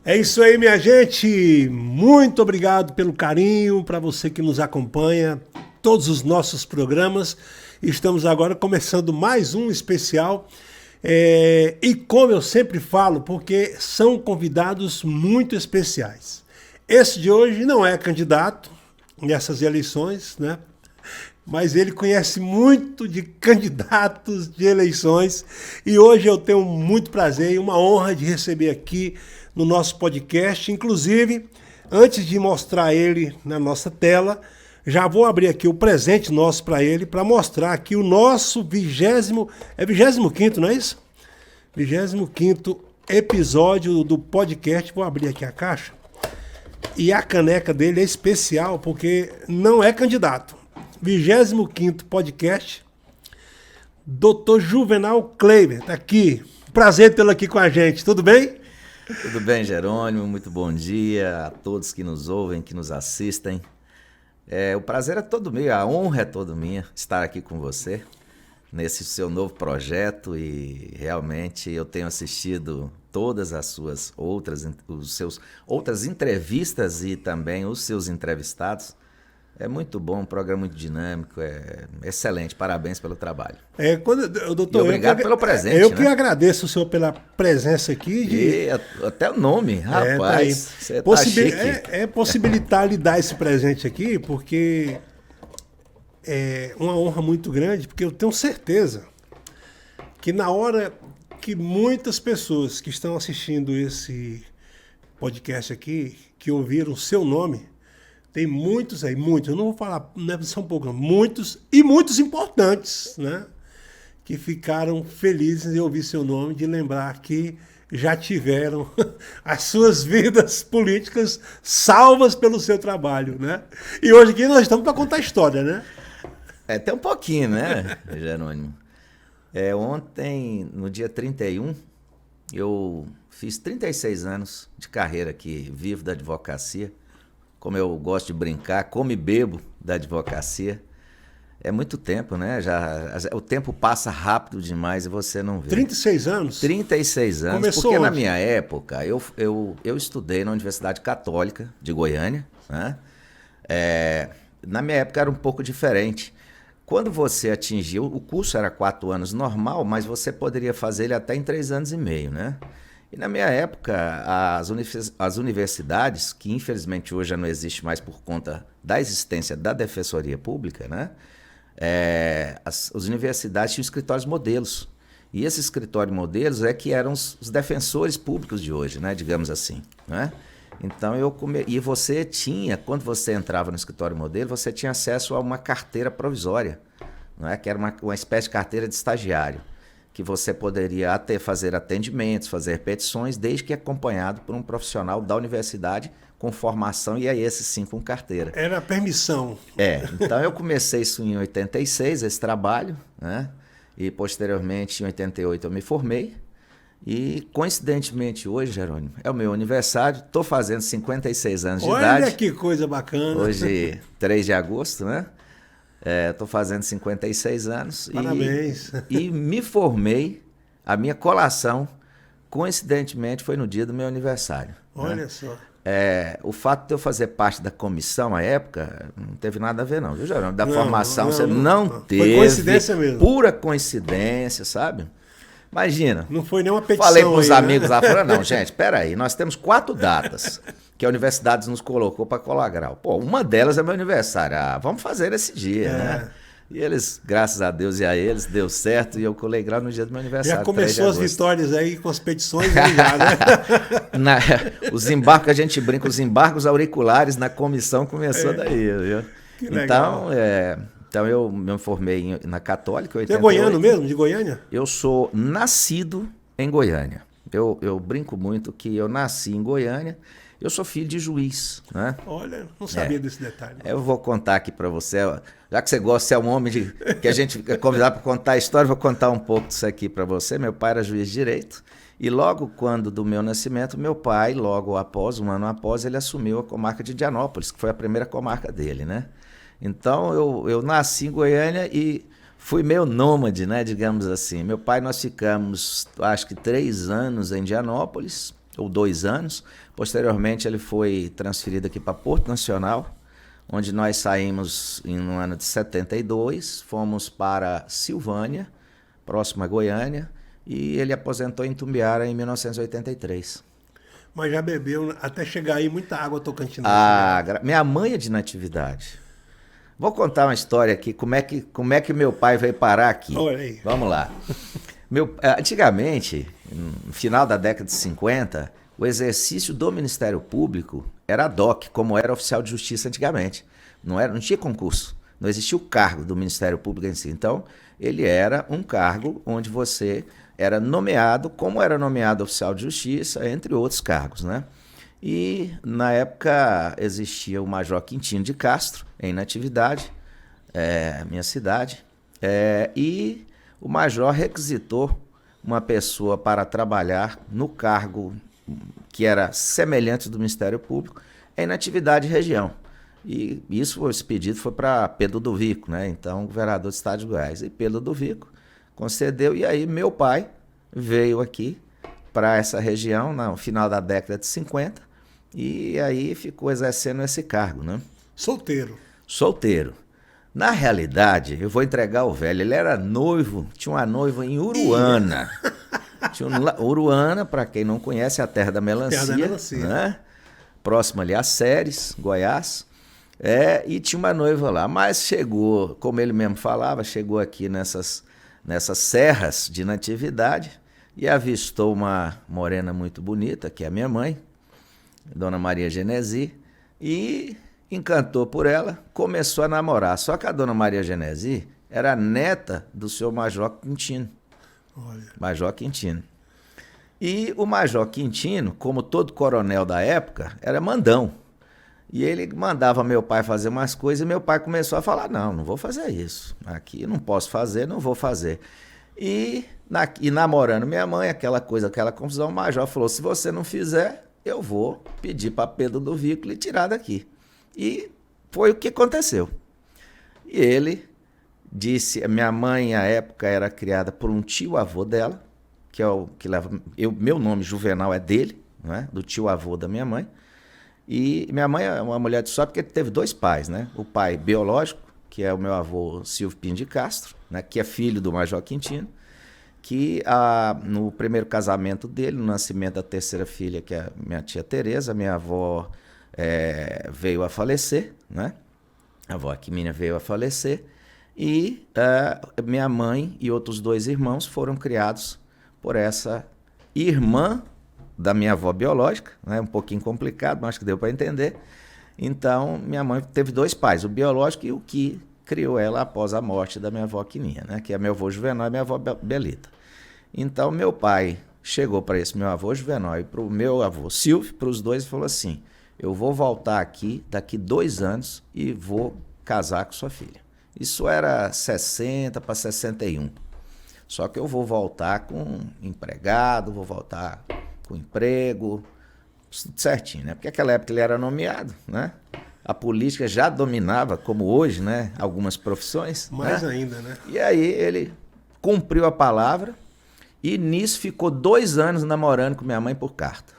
É isso aí, minha gente. Muito obrigado pelo carinho, para você que nos acompanha, todos os nossos programas. Estamos agora começando mais um especial. E como eu sempre falo, porque são convidados muito especiais. Esse de hoje não é candidato nessas eleições, né? Mas ele conhece muito de candidatos de eleições e hoje eu tenho muito prazer e uma honra de receber aqui no nosso podcast. Inclusive, antes de mostrar ele na nossa tela, já vou abrir aqui o presente nosso para ele, para mostrar aqui o nosso 25º, não é isso? 25º episódio do podcast. Vou abrir aqui a caixa. E a caneca dele é especial porque não é candidato. 25º podcast, Dr. Juvenal Kleiber, tá aqui. Prazer tê-lo aqui com a gente, tudo bem? Tudo bem, Jerônimo? Muito bom dia a todos que nos ouvem, que nos assistem. O prazer é todo meu, a honra é toda minha estar aqui com você nesse seu novo projeto e realmente eu tenho assistido todas as suas outras entrevistas e também os seus entrevistados. É muito bom, um programa muito dinâmico, é excelente, parabéns pelo trabalho. Doutor, e obrigado pelo presente. Eu que agradeço o senhor pela presença aqui. E até o nome, rapaz, você tá chique. Possibilitar lhe dar esse presente aqui, porque é uma honra muito grande, porque eu tenho certeza que na hora que muitas pessoas que estão assistindo esse podcast aqui, que ouviram o seu nome, tem muitos aí, muitos, eu não vou falar, não são poucos, muitos e muitos importantes, né? Que ficaram felizes em ouvir seu nome, de lembrar que já tiveram as suas vidas políticas salvas pelo seu trabalho, né? E hoje aqui nós estamos para contar a história, né? Tem um pouquinho, né, Jerônimo? Ontem, no dia 31, eu fiz 36 anos de carreira aqui, vivo da advocacia. Como eu gosto de brincar, como e bebo da advocacia. É muito tempo, né? O tempo passa rápido demais e você não vê. 36 anos? 36 anos. Começou porque onde? Na minha época, eu estudei na Universidade Católica de Goiânia, né? Na minha época era um pouco diferente. Quando você atingiu, o curso era 4 anos normal, mas você poderia fazer ele até em 3 anos e meio, né? E na minha época, as universidades, que infelizmente hoje já não existe mais por conta da existência da Defensoria Pública, né? As universidades tinham escritórios modelos. E esses escritórios modelos que eram os defensores públicos de hoje, né? Digamos assim, né? Então, e você tinha, quando você entrava no escritório modelo, você tinha acesso a uma carteira provisória, não é? Que era uma espécie de carteira de estagiário, que você poderia fazer atendimentos, fazer petições, desde que acompanhado por um profissional da universidade com formação e aí esse sim com carteira. Era permissão. Então eu comecei isso em 86, esse trabalho, né? E posteriormente em 88 eu me formei e coincidentemente hoje, Jerônimo, é o meu aniversário, estou fazendo 56 anos de idade. Olha que coisa bacana. Hoje, 3 de agosto, né? Estou fazendo 56 anos. Parabéns. E me formei, a minha colação, coincidentemente, foi no dia do meu aniversário. Olha, né? só. O fato de eu fazer parte da comissão à época não teve nada a ver, não, viu, Jerônimo? Da formação você não teve. Foi coincidência mesmo. Pura coincidência, sabe? Imagina. Não foi nenhuma petição. Falei para os aí, amigos né? lá fora, não, gente, espera aí, nós temos 4 datas que a universidade nos colocou para colar grau. Pô, uma delas é meu aniversário. Vamos fazer esse dia, né? E eles, graças a Deus e a eles, deu certo e eu colei grau no dia do meu aniversário. Já começou as vitórias aí com as petições aí já, né? Os embargos, a gente brinca, os embargos auriculares na comissão começou daí, viu? Que legal. Então eu me formei na Católica. Você é goiano mesmo, de Goiânia? Eu sou nascido em Goiânia. Eu brinco muito que eu nasci em Goiânia. Eu sou filho de juiz, né? Olha, não sabia desse detalhe. Eu vou contar aqui para você, já que você gosta, você é um homem que a gente é convidado para contar a história, vou contar um pouco disso aqui para você. Meu pai era juiz de direito e logo quando do meu nascimento, meu pai, logo após, um ano após, ele assumiu a comarca de Indianópolis, que foi a primeira comarca dele, né? Então eu nasci em Goiânia e fui meio nômade, né, digamos assim. Meu pai, nós ficamos, acho que 3 anos em Indianópolis. ou 2 anos. Posteriormente, ele foi transferido aqui para Porto Nacional, onde nós saímos no ano de 72, fomos para Silvânia, próximo a Goiânia, e ele aposentou em Tumbiara em 1983. Mas já bebeu até chegar aí muita água tocantinense. Minha mãe é de Natividade. Vou contar uma história aqui, como é que meu pai veio parar aqui. Olha aí. Vamos lá. Antigamente, no final da década de 50, o exercício do Ministério Público era DOC, como era oficial de justiça antigamente. Não tinha concurso, não existia o cargo do Ministério Público em si. Então, ele era um cargo onde você era nomeado, como era nomeado oficial de justiça, entre outros cargos, né? E, na época, existia o Major Quintino de Castro, em Natividade, minha cidade, e o Major requisitou uma pessoa para trabalhar no cargo que era semelhante do Ministério Público, em Natividade região. E esse pedido foi para Pedro do Vico, né? Então, governador do estado de Goiás. E Pedro do Vico concedeu, e aí meu pai veio aqui para essa região no final da década de 50 e aí ficou exercendo esse cargo, né? Solteiro. Na realidade, eu vou entregar o velho, ele era noivo, tinha uma noiva em Uruana. Uruana, para quem não conhece, é a terra da melancia, né? Próximo ali a Ceres, Goiás. E tinha uma noiva lá, mas chegou, como ele mesmo falava, chegou aqui nessas serras de Natividade e avistou uma morena muito bonita, que é a minha mãe, Dona Maria Genesi, e encantou por ela, começou a namorar. Só que a Dona Maria Genesi era neta do seu Major Quintino. Olha. Major Quintino. E o Major Quintino, como todo coronel da época, era mandão. E ele mandava meu pai fazer umas coisas e meu pai começou a falar, não vou fazer isso. Aqui não posso fazer, não vou fazer. E namorando minha mãe, aquela confusão, o Major falou, se você não fizer, eu vou pedir para Pedro do Vico lhe tirar daqui. E foi o que aconteceu. E ele disse, minha mãe, à época, era criada por um tio-avô dela, que é o que leva... meu nome Juvenal é dele, né, do tio-avô da minha mãe. E minha mãe é uma mulher de sorte porque teve 2 pais, né? O pai biológico, que é o meu avô Silvio Pinho de Castro, né, que é filho do Major Quintino, que no primeiro casamento dele, no nascimento da terceira filha, que é a minha tia Tereza, minha avó veio a falecer, né? A avó Aquimina veio a falecer, e minha mãe e outros 2 irmãos foram criados por essa irmã da minha avó biológica, né? Um pouquinho complicado, mas acho que deu para entender. Então, minha mãe teve 2 pais, o biológico e o que criou ela após a morte da minha avó Quininha, né? Que é meu avô Juvenal e minha avó Belita. Então, meu pai chegou para esse meu avô Juvenal e para o meu avô Silvio, para os 2, e falou assim, eu vou voltar aqui daqui 2 anos e vou casar com sua filha. Isso era 60 para 61. Só que eu vou voltar com empregado, vou voltar com emprego, tudo certinho, né? Porque naquela época ele era nomeado, né? A política já dominava, como hoje, né? Algumas profissões. Mais né? ainda, né? E aí ele cumpriu a palavra e nisso ficou 2 anos namorando com minha mãe por carta.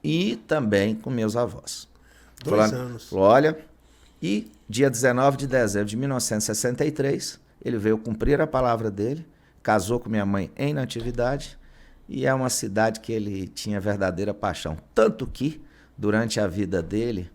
E também com meus avós. 2 anos. Falou, olha, e dia 19 de dezembro de 1963, ele veio cumprir a palavra dele, casou com minha mãe em Natividade, e é uma cidade que ele tinha verdadeira paixão. Tanto que, durante a vida dele,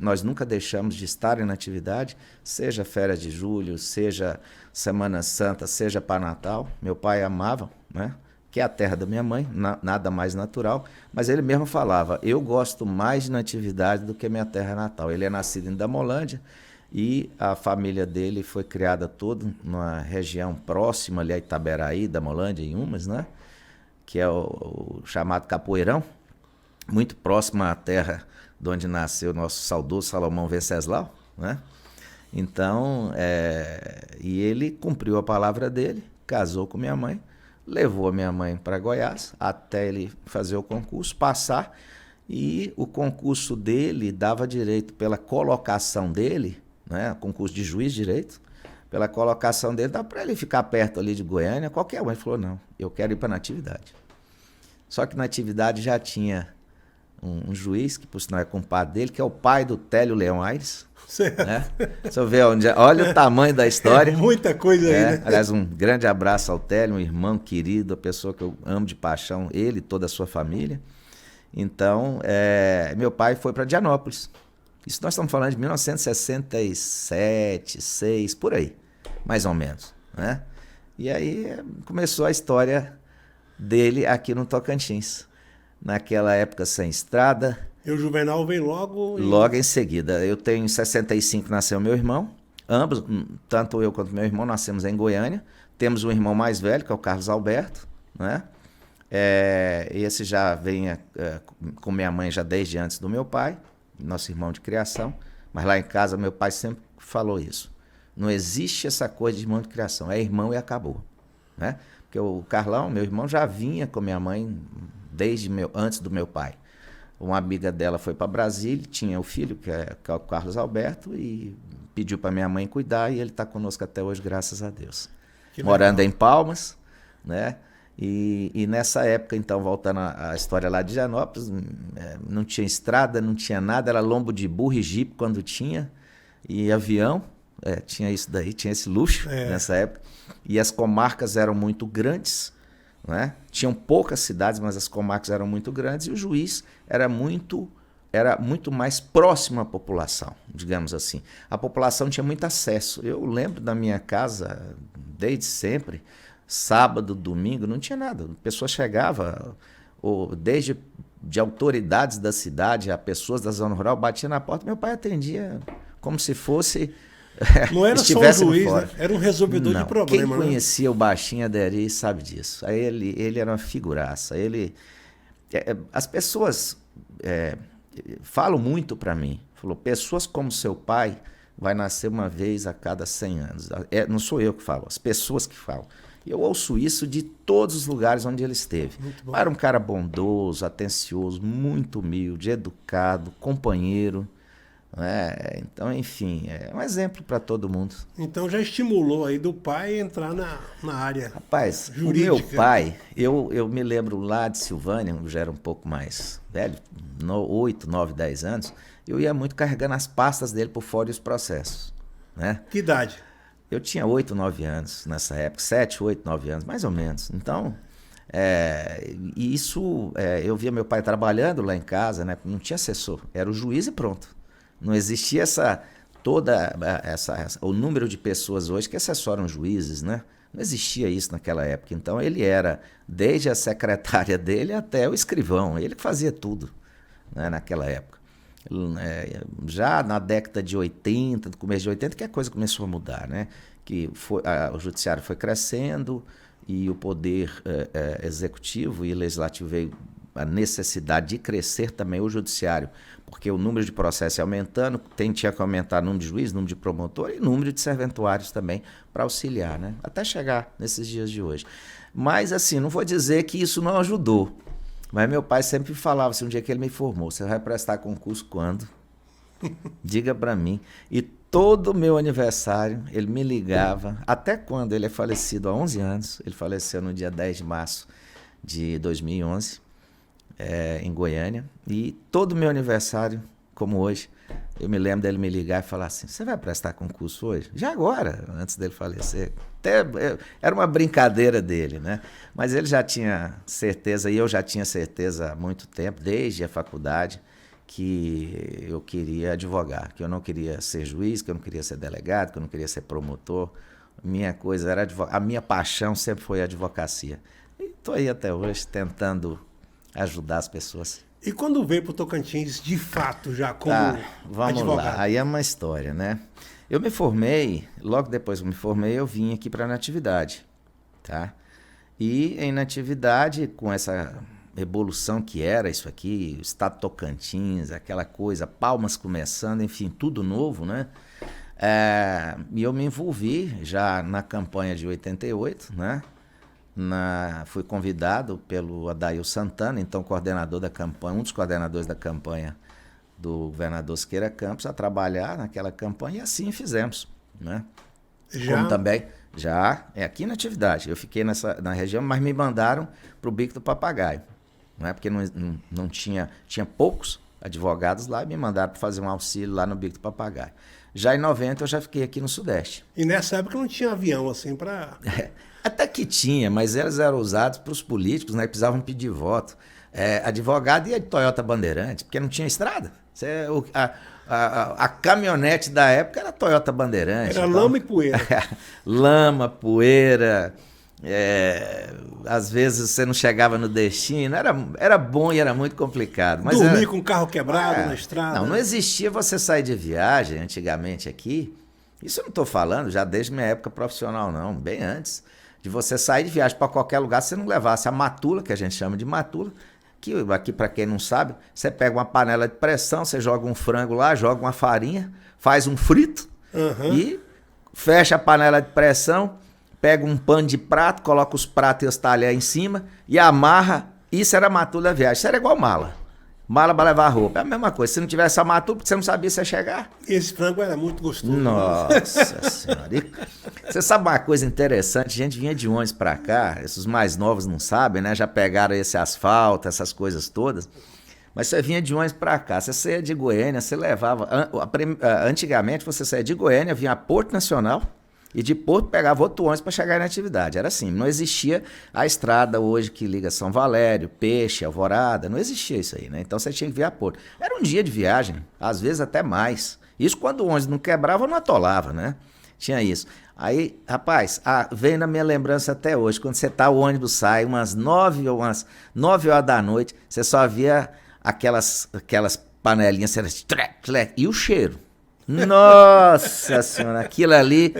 nós nunca deixamos de estar em Natividade, seja férias de julho, seja Semana Santa, seja para Natal. Meu pai amava, né? Que é a terra da minha mãe, nada mais natural. Mas ele mesmo falava, eu gosto mais de Natividade do que minha terra natal. Ele é nascido em Damolândia e a família dele foi criada toda numa região próxima ali a Itaberaí, Damolândia, em Umas, né? Que é o chamado Capoeirão, muito próximo à terra de onde nasceu o nosso saudoso Salomão Venceslau, né? Então, e ele cumpriu a palavra dele, casou com minha mãe, levou a minha mãe para Goiás até ele fazer o concurso, passar, e o concurso dele dava direito pela colocação dele, né? Concurso de juiz de direito, pela colocação dele, dá para ele ficar perto ali de Goiânia, qualquer um. Ele falou, não, eu quero ir para Natividade. Só que na atividade já tinha um juiz, que por sinal é compadre dele, que é o pai do Télio Leão Aires. Certo. Né? Você vê olha o tamanho da história. Muita coisa aí, né? Aliás, um grande abraço ao Télio, um irmão querido, a pessoa que eu amo de paixão, ele e toda a sua família. Então, meu pai foi para Dianópolis. Isso nós estamos falando de 1967, 6, por aí, mais ou menos. Né? E aí começou a história dele aqui no Tocantins. Naquela época sem estrada. E o Juvenal veio logo... Logo em seguida. Eu tenho em 65, nasceu meu irmão. Ambos, tanto eu quanto meu irmão, nascemos em Goiânia. Temos um irmão mais velho, que é o Carlos Alberto. Né? Esse já vem com minha mãe já desde antes do meu pai, nosso irmão de criação. Mas lá em casa meu pai sempre falou isso. Não existe essa coisa de irmão de criação. É irmão e acabou. Né? Porque o Carlão, meu irmão, já vinha com minha mãe desde antes do meu pai. Uma amiga dela foi para Brasília, tinha o filho, que é o Carlos Alberto, e pediu para minha mãe cuidar, e ele está conosco até hoje, graças a Deus. Morando em Palmas, né? E nessa época, então, voltando à história lá de Dianópolis, não tinha estrada, não tinha nada, era lombo de burro e jipe quando tinha, e avião, tinha isso daí, tinha esse luxo nessa época. E as comarcas eram muito grandes, né? Tinham poucas cidades, mas as comarcas eram muito grandes, e o juiz era muito mais próximo à população, digamos assim. A população tinha muito acesso. Eu lembro da minha casa, desde sempre, sábado, domingo, não tinha nada. A pessoa chegava, desde de autoridades da cidade, a pessoas da zona rural, batia na porta, meu pai atendia como se fosse... Não era só um juiz, né? Era um resolvedor de problema. Quem conhecia o Baixinho Aderi sabe disso. Aí ele era uma figuraça. As pessoas falam muito para mim. Falou, pessoas como seu pai vai nascer uma vez a cada 100 anos. Não sou eu que falo, as pessoas que falam. E eu ouço isso de todos os lugares onde ele esteve. Era um cara bondoso, atencioso, muito humilde, educado, companheiro. Então, enfim, é um exemplo para todo mundo. Então já estimulou aí do pai entrar na área. Rapaz, jurídica. O meu pai, eu me lembro lá de Silvânia, eu já era um pouco mais velho, 8, 9, 10 anos, eu ia muito carregando as pastas dele por fora e os processos. Né? Que idade? Eu tinha 8, 9 anos nessa época, 7, 8, 9 anos, mais ou menos. Então, eu via meu pai trabalhando lá em casa, né? Não tinha assessor, era o juiz e pronto. Não existia o número de pessoas hoje que assessoram juízes, né? Não existia isso naquela época. Então, ele era, desde a secretária dele até o escrivão, ele que fazia tudo, né, naquela época. Já na década de 80, no começo de 80, que a coisa começou a mudar, né? Que o judiciário foi crescendo e o poder executivo e legislativo veio a necessidade de crescer também o judiciário, porque o número de processos ia aumentando, tinha que aumentar o número de juízes, número de promotor e número de serventuários também para auxiliar, né? Até chegar nesses dias de hoje. Mas, assim, não vou dizer que isso não ajudou, mas meu pai sempre falava assim, um dia que ele me formou, você vai prestar concurso quando? Diga para mim. E todo meu aniversário, ele me ligava, até quando ele é falecido há 11 anos, ele faleceu no dia 10 de março de 2011, em Goiânia, e todo meu aniversário, como hoje, eu me lembro dele me ligar e falar assim, você vai prestar concurso hoje? Já agora, antes dele falecer. Era uma brincadeira dele, né? Mas ele já tinha certeza, e eu já tinha certeza há muito tempo, desde a faculdade, que eu queria advogar, que eu não queria ser juiz, que eu não queria ser delegado, que eu não queria ser promotor. Minha coisa era a minha paixão sempre foi a advocacia. E estou aí até hoje tentando ajudar as pessoas. E quando veio para o Tocantins, de fato, já como vamos advogado? Lá, aí é uma história, né? Eu me formei, logo depois que eu me formei, eu vim aqui para a Natividade, tá? E em Natividade, com essa revolução que era isso aqui, o Estado Tocantins, aquela coisa, Palmas começando, enfim, tudo novo, né? E eu me envolvi já na campanha de 88, né? Fui convidado pelo Adail Santana, então coordenador da campanha, um dos coordenadores da campanha do governador Siqueira Campos, a trabalhar naquela campanha, e assim fizemos, né? Como também, aqui na Atividade, eu fiquei na região, mas me mandaram para o Bico do Papagaio, não é? Porque não tinha poucos advogados lá e me mandaram para fazer um auxílio lá no Bico do Papagaio. Já em 90 eu já fiquei aqui no Sudeste. E nessa época não tinha avião assim para... Até que tinha, mas eles eram usados para os políticos, né? Precisavam pedir voto. Advogado ia de Toyota Bandeirante, porque não tinha estrada. A caminhonete da época era Toyota Bandeirante. Era lama e poeira. Lama, poeira. Às vezes você não chegava no destino. Era bom e era muito complicado. Mas dormir com o carro quebrado na estrada. Não existia você sair de viagem antigamente aqui. Isso eu não estou falando já desde minha época profissional, não. Bem antes. De você sair de viagem para qualquer lugar, você não levasse a matula, que a gente chama de matula, que aqui, para quem não sabe, você pega uma panela de pressão, você joga um frango lá, joga uma farinha, faz um frito e fecha a panela de pressão, pega um pano de prato, coloca os pratos e os talheres em cima e amarra. Isso era a matula da viagem. Isso era igual mala. Mala para levar roupa. É a mesma coisa. Se não tivesse a matula, porque você não sabia se ia chegar. Esse frango era muito gostoso. Nossa Senhora. E você sabe uma coisa interessante? A gente vinha de ônibus para cá, esses mais novos não sabem, né? Já pegaram esse asfalto, essas coisas todas. Mas você vinha de ônibus para cá. Você saía de Goiânia, você levava... Antigamente, você saía de Goiânia, vinha a Porto Nacional, e de Porto pegava outro ônibus para chegar na atividade. Era assim, não existia a estrada hoje que liga São Valério, Peixe, Alvorada, não existia isso aí, né? Então você tinha que vir a Porto. Era um dia de viagem, às vezes até mais. Isso quando o ônibus não quebrava, não atolava, né? Tinha isso. Aí, rapaz, veio na minha lembrança até hoje, quando o ônibus sai, umas 9 horas da noite, você só via aquelas panelinhas, e o cheiro. Nossa Senhora, aquilo ali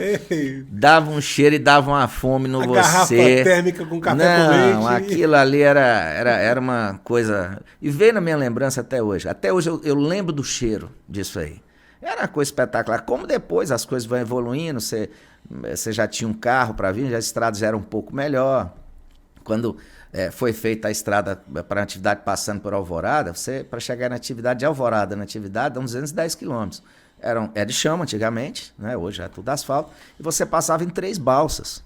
dava um cheiro e dava uma fome no você. Garrafa térmica com café com leite. Não, aquilo ali era uma coisa... E veio na minha lembrança até hoje. Até hoje eu lembro do cheiro disso aí. Era uma coisa espetacular. Como depois as coisas vão evoluindo, você já tinha um carro para vir, já as estradas já eram um pouco melhor. Quando foi feita a estrada para a atividade passando por Alvorada, para chegar na atividade de Alvorada, dá uns 210 quilômetros. Era de chão antigamente, né? Hoje é tudo asfalto, e você passava em 3 balsas.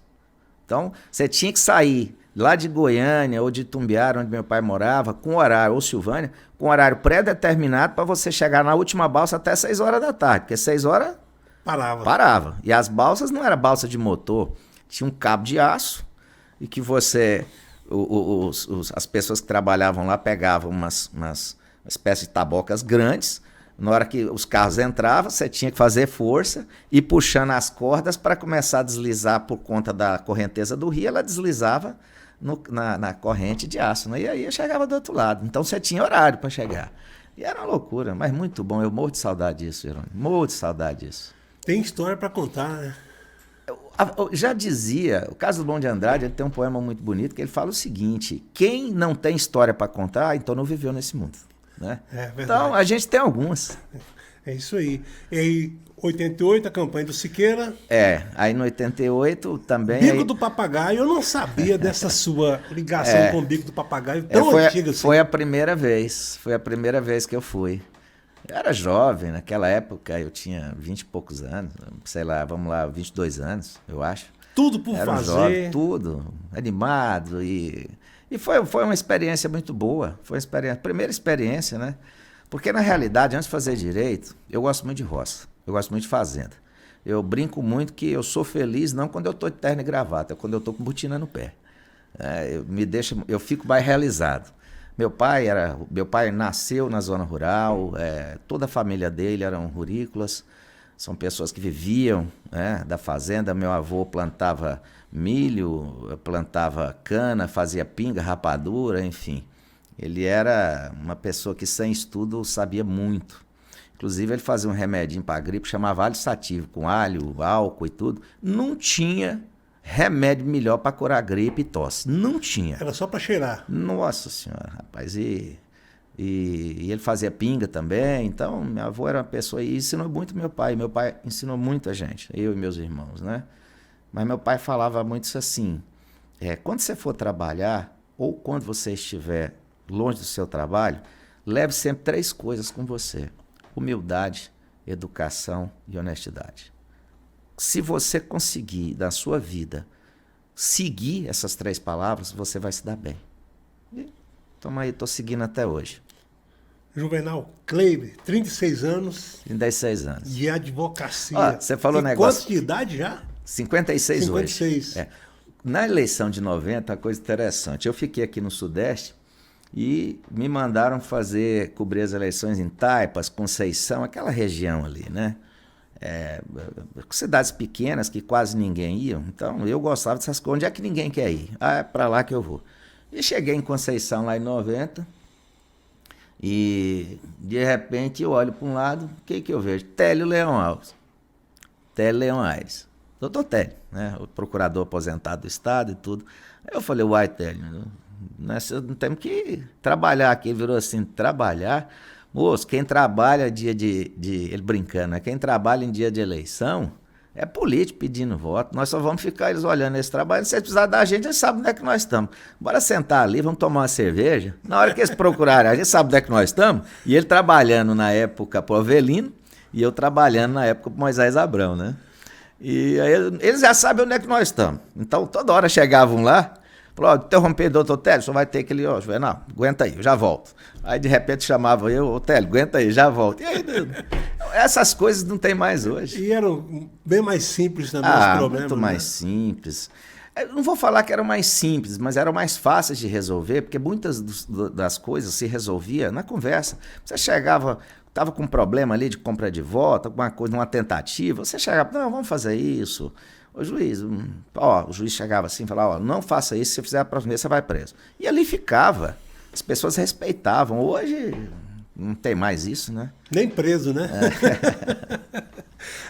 Então, você tinha que sair lá de Goiânia ou de Tumbiara, onde meu pai morava, com horário, ou Silvânia, com horário pré-determinado para você chegar na última balsa até 6 horas da tarde, porque 6 horas parava. E as balsas não era balsa de motor, tinha um cabo de aço, e que as pessoas que trabalhavam lá pegavam umas espécies de tabocas grandes. Na hora que os carros entravam, você tinha que fazer força e puxando as cordas para começar a deslizar por conta da correnteza do rio, ela deslizava na corrente de aço, né? E aí eu chegava do outro lado. Então você tinha horário para chegar. E era uma loucura, mas muito bom. Eu morro de saudade disso, Jerônimo. Morro de saudade disso. Tem história para contar, né? Eu já dizia, o Carlos Drummond de Andrade, ele tem um poema muito bonito que ele fala o seguinte: quem não tem história para contar, então não viveu nesse mundo. Né? Então, a gente tem algumas. É isso aí. Em 88, a campanha do Siqueira. Aí no 88 também... Bico do Papagaio, eu não sabia dessa sua ligação com o Bico do Papagaio tão antiga assim. Foi a primeira vez que eu fui. Eu era jovem, naquela época eu tinha 20 e poucos anos, sei lá, 22 anos, eu acho. Tudo por fazer. Jovem, tudo, animado E foi uma experiência muito boa. Foi a primeira experiência, né? Porque, na realidade, antes de fazer direito, eu gosto muito de roça. Eu gosto muito de fazenda. Eu brinco muito que eu sou feliz não quando eu estou de terno e gravata, é quando eu estou com botina no pé. Eu fico mais realizado. Meu pai nasceu na zona rural, toda a família dele eram rurícolas. São pessoas que viviam, né, da fazenda. Meu avô plantava milho, plantava cana, fazia pinga, rapadura, enfim. Ele era uma pessoa que, sem estudo, sabia muito. Inclusive, ele fazia um remedinho para gripe, chamava alho sativo, com alho, álcool e tudo. Não tinha remédio melhor para curar gripe e tosse. Não tinha. Era só para cheirar. Nossa Senhora, rapaz. E ele fazia pinga também. Então, meu avô era uma pessoa e ensinou muito meu pai. Meu pai ensinou muito a gente, eu e meus irmãos, né? Mas meu pai falava muito isso assim: quando você for trabalhar ou quando você estiver longe do seu trabalho, leve sempre 3 coisas com você: humildade, educação e honestidade. Se você conseguir, na sua vida, seguir essas 3 palavras, você vai se dar bem. Estamos aí, estou seguindo até hoje. Juvenal Kleiber, 36 anos. 36 anos. De advocacia. Ó, você falou e negócio. Quanto de idade já? 56 56. hoje. Na eleição de 90, uma coisa interessante. Eu fiquei aqui no Sudeste e me mandaram cobrir as eleições em Taipas, Conceição, aquela região ali, né? Cidades pequenas que quase ninguém ia. Então eu gostava dessas coisas. Onde é que ninguém quer ir? É para lá que eu vou. E cheguei em Conceição lá em 90 e de repente eu olho para um lado, o que eu vejo? Télio Leão Alves. Télio Leão Aires. Doutor Télio, né? O procurador aposentado do Estado e tudo. Aí eu falei, uai, Télio, nós não temos que trabalhar aqui. Ele virou assim, trabalhar? Moço, quem trabalha dia ele brincando, né? Quem trabalha em dia de eleição é político pedindo voto. Nós só vamos ficar eles olhando esse trabalho. Se eles precisarem da gente, eles sabem onde é que nós estamos. Bora sentar ali, vamos tomar uma cerveja. Na hora que eles procurarem, a gente sabe onde é que nós estamos. E ele trabalhando na época pro Avelino e eu trabalhando na época pro Moisés Abrão, né? E aí eles já sabem onde é que nós estamos. Então toda hora chegavam lá, falou, interromper, doutor Télio, só vai ter aquele, Juvenal, aguenta aí, eu já volto. Aí de repente chamava eu, ô Télio, aguenta aí, já volto. E aí, essas coisas não tem mais hoje. E eram bem mais simples também os problemas. Muito mais simples. Eu não vou falar que eram mais simples, mas eram mais fáceis de resolver, porque muitas das coisas se resolvia na conversa. Você chegava, estava com um problema ali de compra de voto, alguma coisa, uma tentativa, você chegava, não, vamos fazer isso. Ô juiz, o juiz chegava assim e falava, não faça isso, se fizer a próxima vez você vai preso. E ali ficava. As pessoas respeitavam. Hoje não tem mais isso, né? Nem preso, né?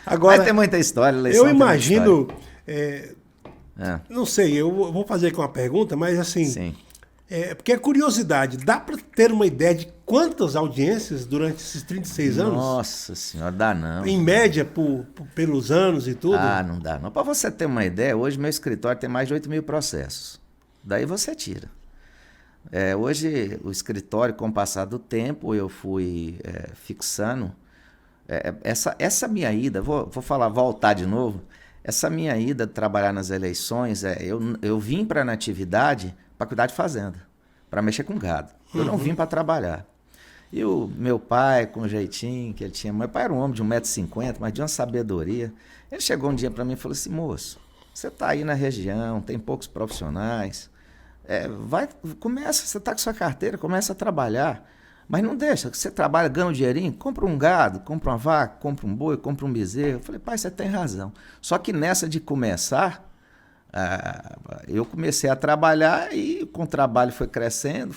Agora, mas tem muita história. Eu imagino, não sei, eu vou fazer aqui uma pergunta, mas assim, sim. Porque é curiosidade, dá para ter uma ideia de quantas audiências durante esses 36 anos? Nossa senhora, dá não. Em média, pelos anos e tudo? Não dá não. Para você ter uma ideia, hoje meu escritório tem mais de 8 mil processos. Daí você tira. Hoje o escritório, com o passar do tempo, eu fui fixando. Essa minha ida, vou voltar de novo, essa minha ida de trabalhar nas eleições, eu vim para a Natividade para cuidar de fazenda, para mexer com gado. Eu não vim para trabalhar. E o meu pai, com o jeitinho que ele tinha, meu pai era um homem de 1,50 m, mas de uma sabedoria. Ele chegou um dia para mim e falou assim, moço, você está aí na região, tem poucos profissionais, você está com sua carteira, começa a trabalhar, mas não deixa, você trabalha, ganha um dinheirinho, compra um gado, compra uma vaca, compra um boi, compra um bezerro. Eu falei, pai, você tem razão. Só que nessa de começar, eu comecei a trabalhar e com o trabalho foi crescendo,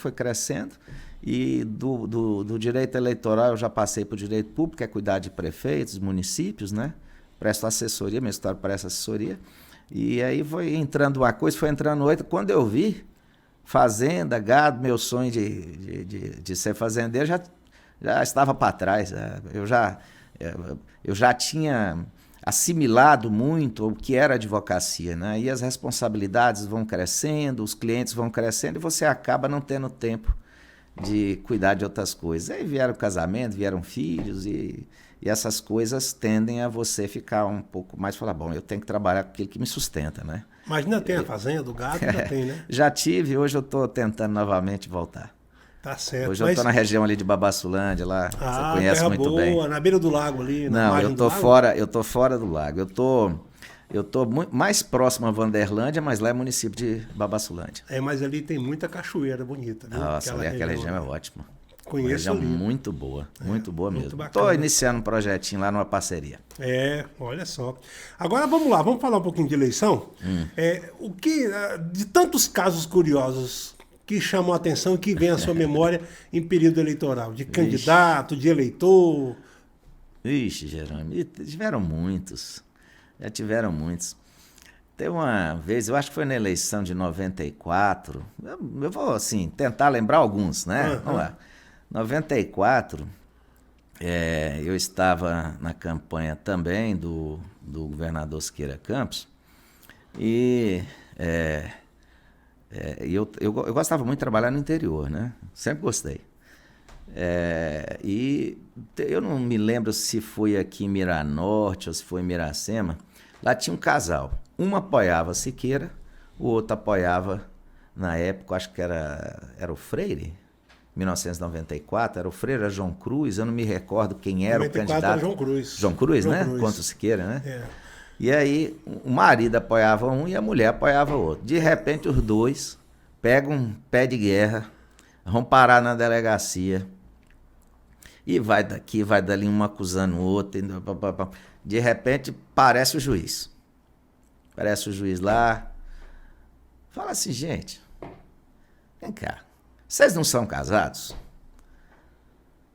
e do direito eleitoral eu já passei para o direito público, que é cuidar de prefeitos, municípios, né? Presto assessoria, meu escritório presta assessoria, e aí foi entrando uma coisa, foi entrando outra. Quando eu vi fazenda, gado, meu sonho de ser fazendeiro já estava para trás. Eu já tinha assimilado muito o que era advocacia, né? E as responsabilidades vão crescendo, os clientes vão crescendo e você acaba não tendo tempo de cuidar de outras coisas. Aí vieram casamento, vieram filhos e essas coisas tendem a você ficar um pouco mais, falar, bom, eu tenho que trabalhar com aquilo que me sustenta, né? Mas ainda tem a fazenda, o gado ainda tem, né? Já tive, hoje eu estou tentando novamente voltar. Tá certo. Hoje eu estou na região ali de Babassulândia, lá, você conhece muito boa, bem. Na beira do lago ali. Não, eu tô fora do lago. Eu tô mais próximo a Vanderlândia, mas lá é município de Babassulândia. Mas ali tem muita cachoeira bonita, viu? Nossa, aquela região é ótima. Conheço ali. Muito boa mesmo. Bacana. Estou iniciando um projetinho lá numa parceria. Olha só. Agora vamos lá, vamos falar um pouquinho de eleição. O que, de tantos casos curiosos que chamam a atenção e que vem à sua memória em período eleitoral, de candidato, de eleitor? Ixi, Jerônimo, já tiveram muitos. Teve uma vez, eu acho que foi na eleição de 94, eu vou assim, tentar lembrar alguns, né? Vamos lá. 94, eu estava na campanha também do governador Siqueira Campos e eu gostava muito de trabalhar no interior, né? Sempre gostei. E eu não me lembro se foi aqui em Miranorte ou se foi em Miracema. Lá tinha um casal. Um apoiava Siqueira, o outro apoiava, na época, acho que era o Freire. 1994, era o Freira João Cruz, eu não me recordo quem era o candidato. Era João Cruz. João Cruz, né? Contra o Siqueira, né? É. E aí o marido apoiava um e a mulher apoiava o outro. De repente os dois pegam um pé de guerra, vão parar na delegacia e vai daqui, vai dali, um acusando o outro. De repente aparece o juiz. Aparece o juiz lá, fala assim, gente, vem cá, vocês não são casados?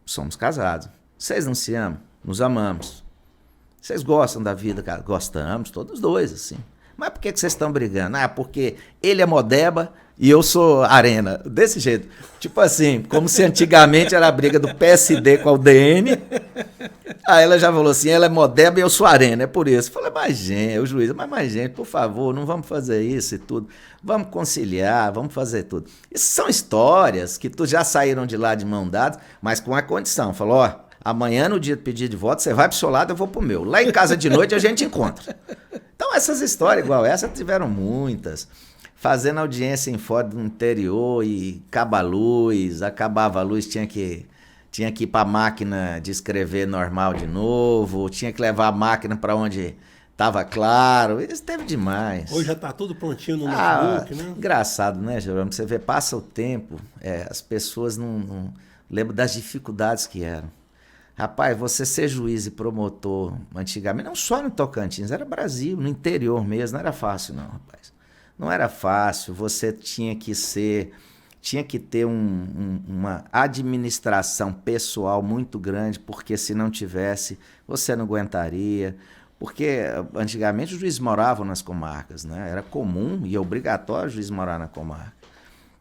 Somos casados. Vocês não se amam? Nos amamos. Vocês gostam da vida? Gostamos, todos dois, assim. Mas por que vocês estão brigando? Ah, porque ele é Modeba e eu sou Arena. Desse jeito. Tipo assim, como se antigamente era a briga do PSD com a UDN. Aí ela já falou assim, ela é Modeba e eu sou Arena, é por isso. Eu falei, mas gente, o juiz, mas mais gente, por favor, não vamos fazer isso e tudo. Vamos conciliar, vamos fazer tudo. Isso são histórias que tu já saíram de lá de mão dada, mas com a condição. Falou, ó, amanhã no dia do pedido de voto, você vai pro seu lado, eu vou pro meu. Lá em casa de noite a gente encontra. Então essas histórias igual essa tiveram muitas. Fazendo audiência em fora do interior e acabava a luz, tinha que ir para a máquina de escrever normal de novo, tinha que levar a máquina para onde estava claro, isso teve demais. Hoje já está tudo prontinho no notebook, né? Engraçado, né, Jerônimo? Você vê, passa o tempo, as pessoas não lembram das dificuldades que eram. Rapaz, você ser juiz e promotor antigamente, não só no Tocantins, era Brasil, no interior mesmo, não era fácil não, rapaz. Não era fácil, você tinha que ter uma administração pessoal muito grande, porque se não tivesse, você não aguentaria. Porque antigamente os juízes moravam nas comarcas, né? Era comum e obrigatório o juiz morar na comarca.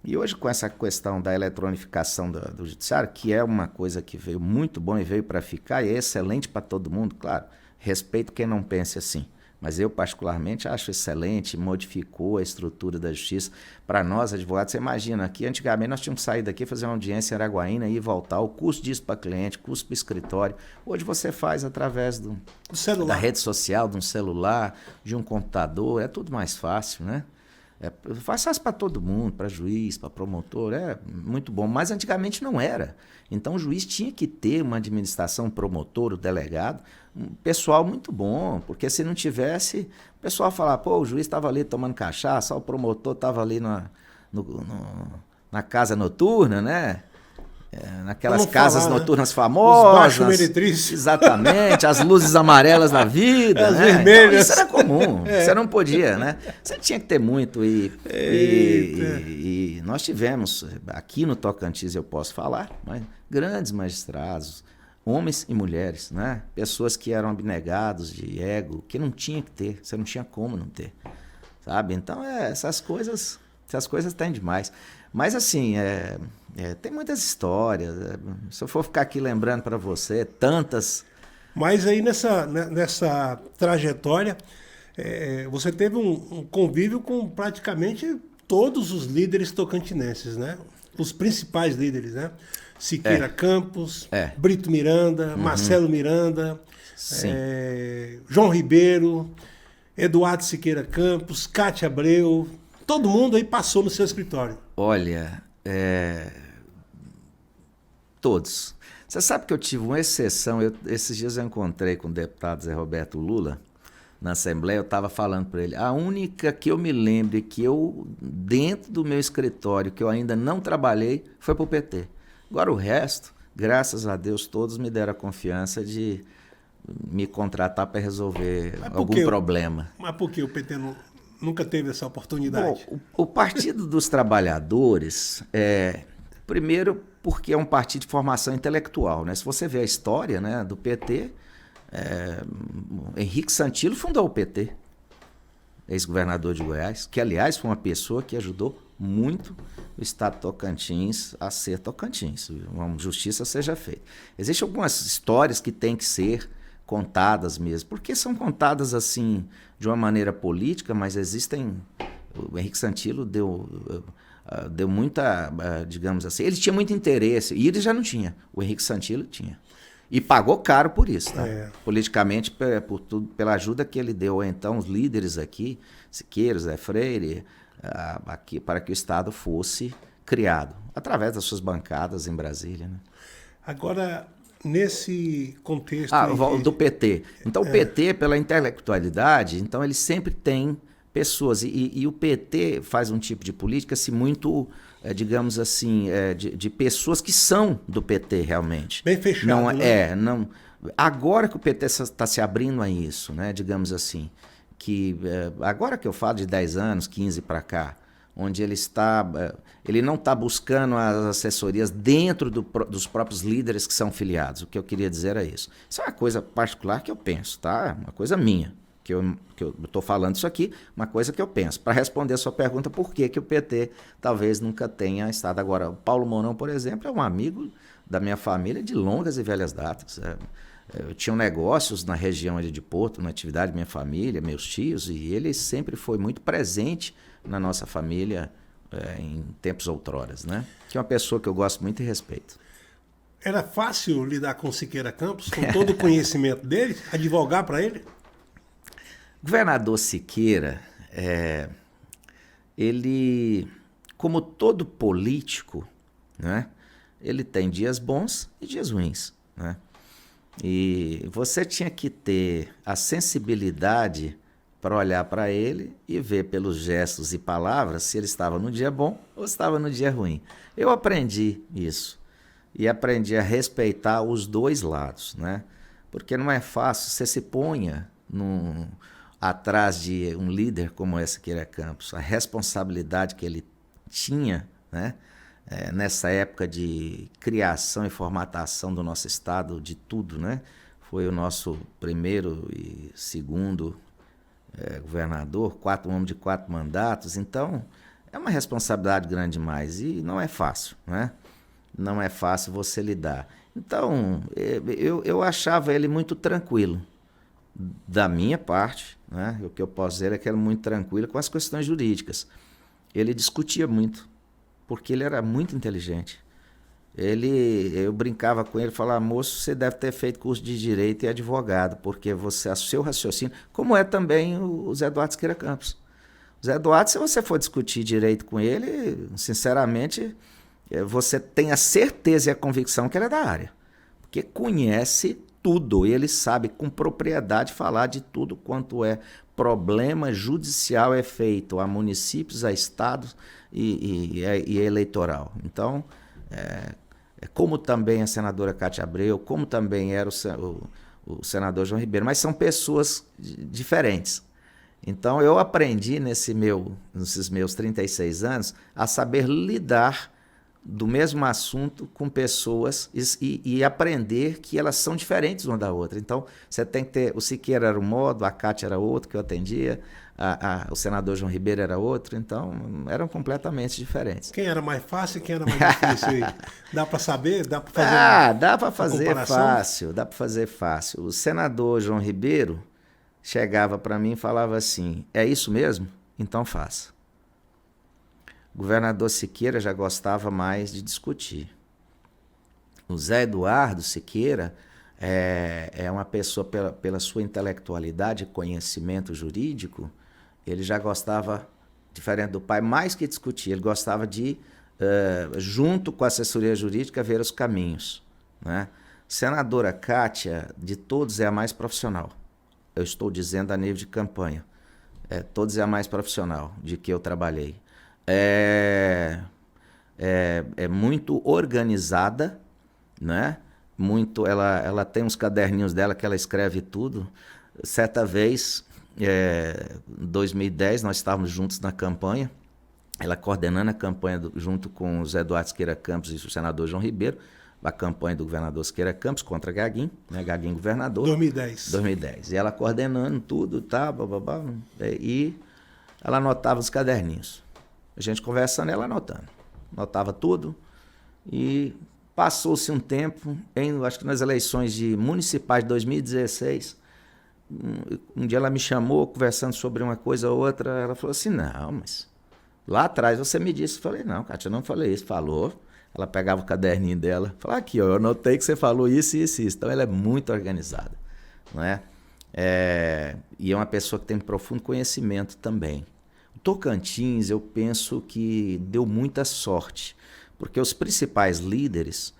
E hoje, com essa questão da eletronificação do judiciário, que é uma coisa que veio muito bom e veio para ficar, e é excelente para todo mundo, claro, respeito quem não pense assim. Mas eu, particularmente, acho excelente, modificou a estrutura da justiça. Para nós, advogados, você imagina, aqui antigamente nós tínhamos que sair daqui, fazer uma audiência em Araguaína e voltar, o custo disso para cliente, custo para escritório. Hoje você faz através da rede social, de um celular, de um computador, é tudo mais fácil, né? Faz fácil para todo mundo, para juiz, para promotor, é muito bom. Mas antigamente não era. Então o juiz tinha que ter uma administração, promotor, o delegado, um pessoal muito bom, porque se não tivesse, o pessoal falava, pô, o juiz estava ali tomando cachaça, o promotor estava ali na casa noturna, né? Naquelas casas noturnas famosas. Os meretrizes. Exatamente, as luzes amarelas na vida. As né? vermelhas. Então, isso era comum, você não podia, né? Você tinha que ter muito. E nós tivemos, aqui no Tocantins eu posso falar, mas grandes magistrados, homens e mulheres, né? Pessoas que eram abnegados de ego, que não tinha que ter, você não tinha como não ter, sabe? Então, essas coisas têm demais. Mas assim, tem muitas histórias. Se eu for ficar aqui lembrando para você, tantas. Mas aí nessa trajetória, você teve um convívio com praticamente todos os líderes tocantinenses, né? Os principais líderes, né? Siqueira Campos, Brito Miranda, Marcelo Miranda, João Ribeiro, Eduardo Siqueira Campos, Cátia Abreu. Todo mundo aí passou no seu escritório. Olha, todos. Você sabe que eu tive uma exceção. Esses dias eu encontrei com o deputado Zé Roberto Lula na Assembleia. Eu estava falando para ele. A única que eu me lembro que eu, dentro do meu escritório, que eu ainda não trabalhei, foi para o PT. Agora o resto, graças a Deus, todos me deram a confiança de me contratar para resolver algum problema. Mas por que o PT nunca teve essa oportunidade? Bom, o Partido dos Trabalhadores, primeiro porque é um partido de formação intelectual, né? Se você vê a história, né, do PT, Henrique Santilo fundou o PT, ex-governador de Goiás, que aliás foi uma pessoa que ajudou muito o estado de Tocantins a ser Tocantins, uma justiça seja feita. Existem algumas histórias que têm que ser contadas mesmo, porque são contadas assim de uma maneira política, mas existem. O Henrique Santilo deu muita, digamos assim, ele tinha muito interesse, e ele já não tinha, o Henrique Santilo tinha. E pagou caro por isso, tá? Politicamente, pela ajuda que ele deu, então, os líderes aqui, Siqueira, Zé Freire, aqui, para que o Estado fosse criado, através das suas bancadas em Brasília, né? Agora, nesse contexto... Do PT. Então, o PT, pela intelectualidade, então ele sempre tem pessoas. E o PT faz um tipo de política assim, muito, digamos assim, de pessoas que são do PT realmente. Bem fechado, não, né? Não, agora que o PT está se abrindo a isso, né, digamos assim, que agora que eu falo de 10 anos, 15 para cá, onde ele não está buscando as assessorias dentro dos próprios líderes que são filiados. O que eu queria dizer é isso. Isso é uma coisa particular que eu penso, tá? Uma coisa minha, que eu estou falando isso aqui, uma coisa que eu penso. Para responder a sua pergunta, por que o PT talvez nunca tenha estado agora. O Paulo Mourão, por exemplo, é um amigo da minha família de longas e velhas datas. Eu tinha negócios na região ali de Porto, na atividade da minha família, meus tios, e ele sempre foi muito presente na nossa família em tempos outroras, né? Que é uma pessoa que eu gosto muito e respeito. Era fácil lidar com Siqueira Campos, com todo o conhecimento dele, advogar para ele? Governador Siqueira, ele, como todo político, né, ele tem dias bons e dias ruins, né? E você tinha que ter a sensibilidade para olhar para ele e ver pelos gestos e palavras se ele estava no dia bom ou estava no dia ruim. Eu aprendi isso e aprendi a respeitar os dois lados, né? Porque não é fácil, você se ponha atrás de um líder como esse Siqueira Campos, a responsabilidade que ele tinha, né? Nessa época de criação e formatação do nosso estado, de tudo, né? Foi o nosso primeiro e segundo governador, 4 homens de 4 mandatos, então é uma responsabilidade grande demais e não é fácil, né? Não é fácil você lidar. Então, eu achava ele muito tranquilo, da minha parte, né? O que eu posso dizer é que ele era muito tranquilo com as questões jurídicas. Ele discutia muito, porque ele era muito inteligente. Eu brincava com ele, falava, moço, você deve ter feito curso de Direito e advogado, porque o seu raciocínio, como é também o Zé Eduardo Siqueira Campos. O Zé Eduardo, se você for discutir direito com ele, sinceramente, você tem a certeza e a convicção que ele é da área, porque conhece tudo, ele sabe com propriedade falar de tudo quanto é problema judicial feito a municípios, a estados e eleitoral. Então, como também a senadora Cátia Abreu, como também era o senador João Ribeiro, mas são pessoas diferentes. Então, eu aprendi nesses meus 36 anos a saber lidar do mesmo assunto com pessoas e aprender que elas são diferentes uma da outra. Então, você tem que ter... O Siqueira era um modo, a Cátia era outro que eu atendia, o senador João Ribeiro era outro, então eram completamente diferentes. Quem era mais fácil e quem era mais difícil? Dá para saber? Dá para fazer dá para fazer fácil, dá para fazer fácil. O senador João Ribeiro chegava para mim e falava assim, é isso mesmo? Então faça. O governador Siqueira já gostava mais de discutir. O Zé Eduardo Siqueira é uma pessoa, pela sua intelectualidade e conhecimento jurídico, ele já gostava, diferente do pai, mais que discutir, ele gostava de, junto com a assessoria jurídica, ver os caminhos, né? Senadora Cátia, de todos, é a mais profissional. Eu estou dizendo a nível de campanha. Todos é a mais profissional de que eu trabalhei. É muito organizada, né? Ela tem uns caderninhos dela que ela escreve tudo. Certa vez, em 2010, nós estávamos juntos na campanha, ela coordenando a campanha junto com o Zé Eduardo Siqueira Campos e o senador João Ribeiro, a campanha do governador Siqueira Campos contra Gaguinho, né? Gaguinho governador. 2010. E ela coordenando tudo, tá, bababá, e ela anotava os caderninhos. A gente conversando, ela anotando. Anotava tudo. E passou-se um tempo, acho que nas eleições municipais de 2016, um dia ela me chamou, conversando sobre uma coisa ou outra, ela falou assim, não, mas lá atrás você me disse. Eu falei, não, Cátia, eu não falei isso. Falou. Ela pegava o caderninho dela, falava, aqui, ó, eu anotei que você falou isso e isso, isso. Então ela é muito organizada, não é? E é uma pessoa que tem profundo conhecimento também. O Tocantins, eu penso que deu muita sorte, porque os principais líderes,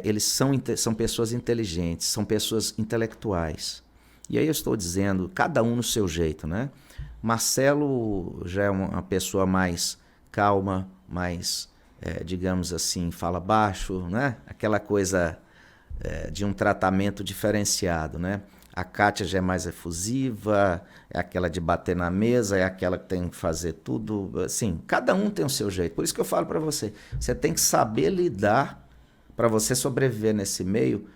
eles são pessoas inteligentes, são pessoas intelectuais. E aí eu estou dizendo, cada um no seu jeito, né? Marcelo já é uma pessoa mais calma, mais, digamos assim, fala baixo, né? Aquela coisa de um tratamento diferenciado, né? A Kátia já é mais efusiva, é aquela de bater na mesa, é aquela que tem que fazer tudo, assim, cada um tem o seu jeito. Por isso que eu falo para você, você tem que saber lidar para você sobreviver nesse meio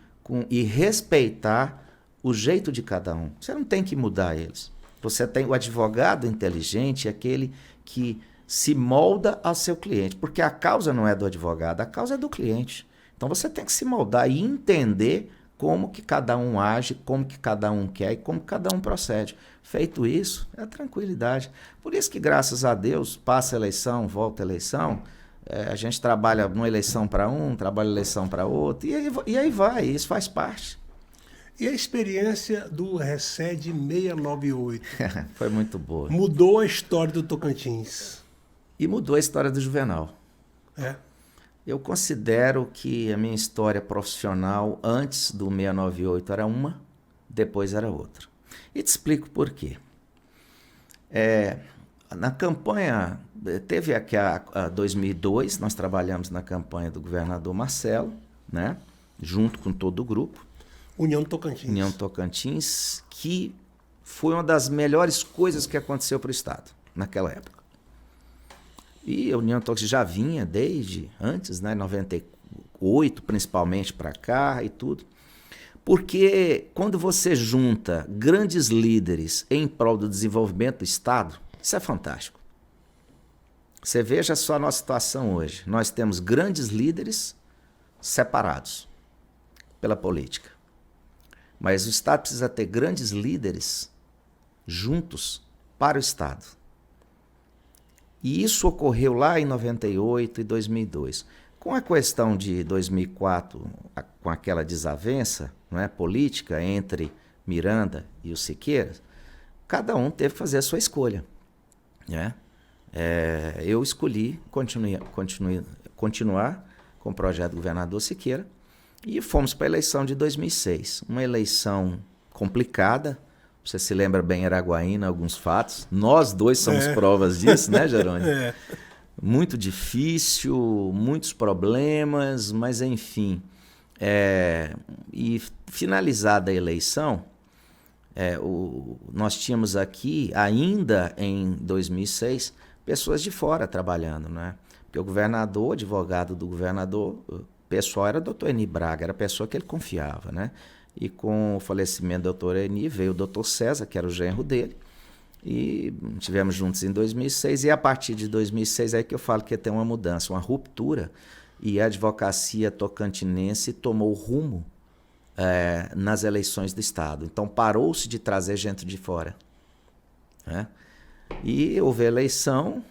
e respeitar o jeito de cada um. Você não tem que mudar eles. Você tem o advogado inteligente, aquele que se molda ao seu cliente, porque a causa não é do advogado, a causa é do cliente. Então você tem que se moldar e entender como que cada um age, como que cada um quer e como cada um procede. Feito isso, é a tranquilidade. Por isso que, graças a Deus, passa a eleição, volta a eleição, a gente trabalha uma eleição para um, trabalha eleição para outro, e aí vai, isso faz parte. E a experiência do Resed 698? Foi muito boa. Mudou a história do Tocantins. E mudou a história do Juvenal. Eu considero que a minha história profissional antes do 698 era uma, depois era outra. E te explico por quê. Na campanha, teve aqui a 2002, nós trabalhamos na campanha do governador Marcelo, né, junto com todo o grupo. União Tocantins. União Tocantins, que foi uma das melhores coisas que aconteceu para o Estado naquela época. E a União Tocantins já vinha desde antes, né, 98 principalmente para cá e tudo. Porque quando você junta grandes líderes em prol do desenvolvimento do Estado, isso é fantástico. Você veja só a nossa situação hoje. Nós temos grandes líderes separados pela política. Mas o Estado precisa ter grandes líderes juntos para o Estado. E isso ocorreu lá em 98 e 2002. Com a questão de 2004, com aquela desavença, não é, política entre Miranda e o Siqueira, cada um teve que fazer a sua escolha. Né? Eu escolhi continuar com o projeto do governador Siqueira e fomos para a eleição de 2006. Uma eleição complicada. Você se lembra bem, Araguaína, alguns fatos. Nós dois somos provas disso, né, Jerônimo? Muito difícil, muitos problemas, mas enfim. E finalizada a eleição, nós tínhamos aqui, ainda em 2006, pessoas de fora trabalhando, né? Porque o governador, o advogado do governador, o pessoal era o doutor Eni Braga, era a pessoa que ele confiava, né? E com o falecimento do doutor Eni, veio o doutor César, que era o genro dele, e estivemos juntos em 2006, e a partir de 2006 é que eu falo que ia ter uma mudança, uma ruptura, e a advocacia tocantinense tomou rumo nas eleições do Estado. Então parou-se de trazer gente de fora. Né? E houve a eleição,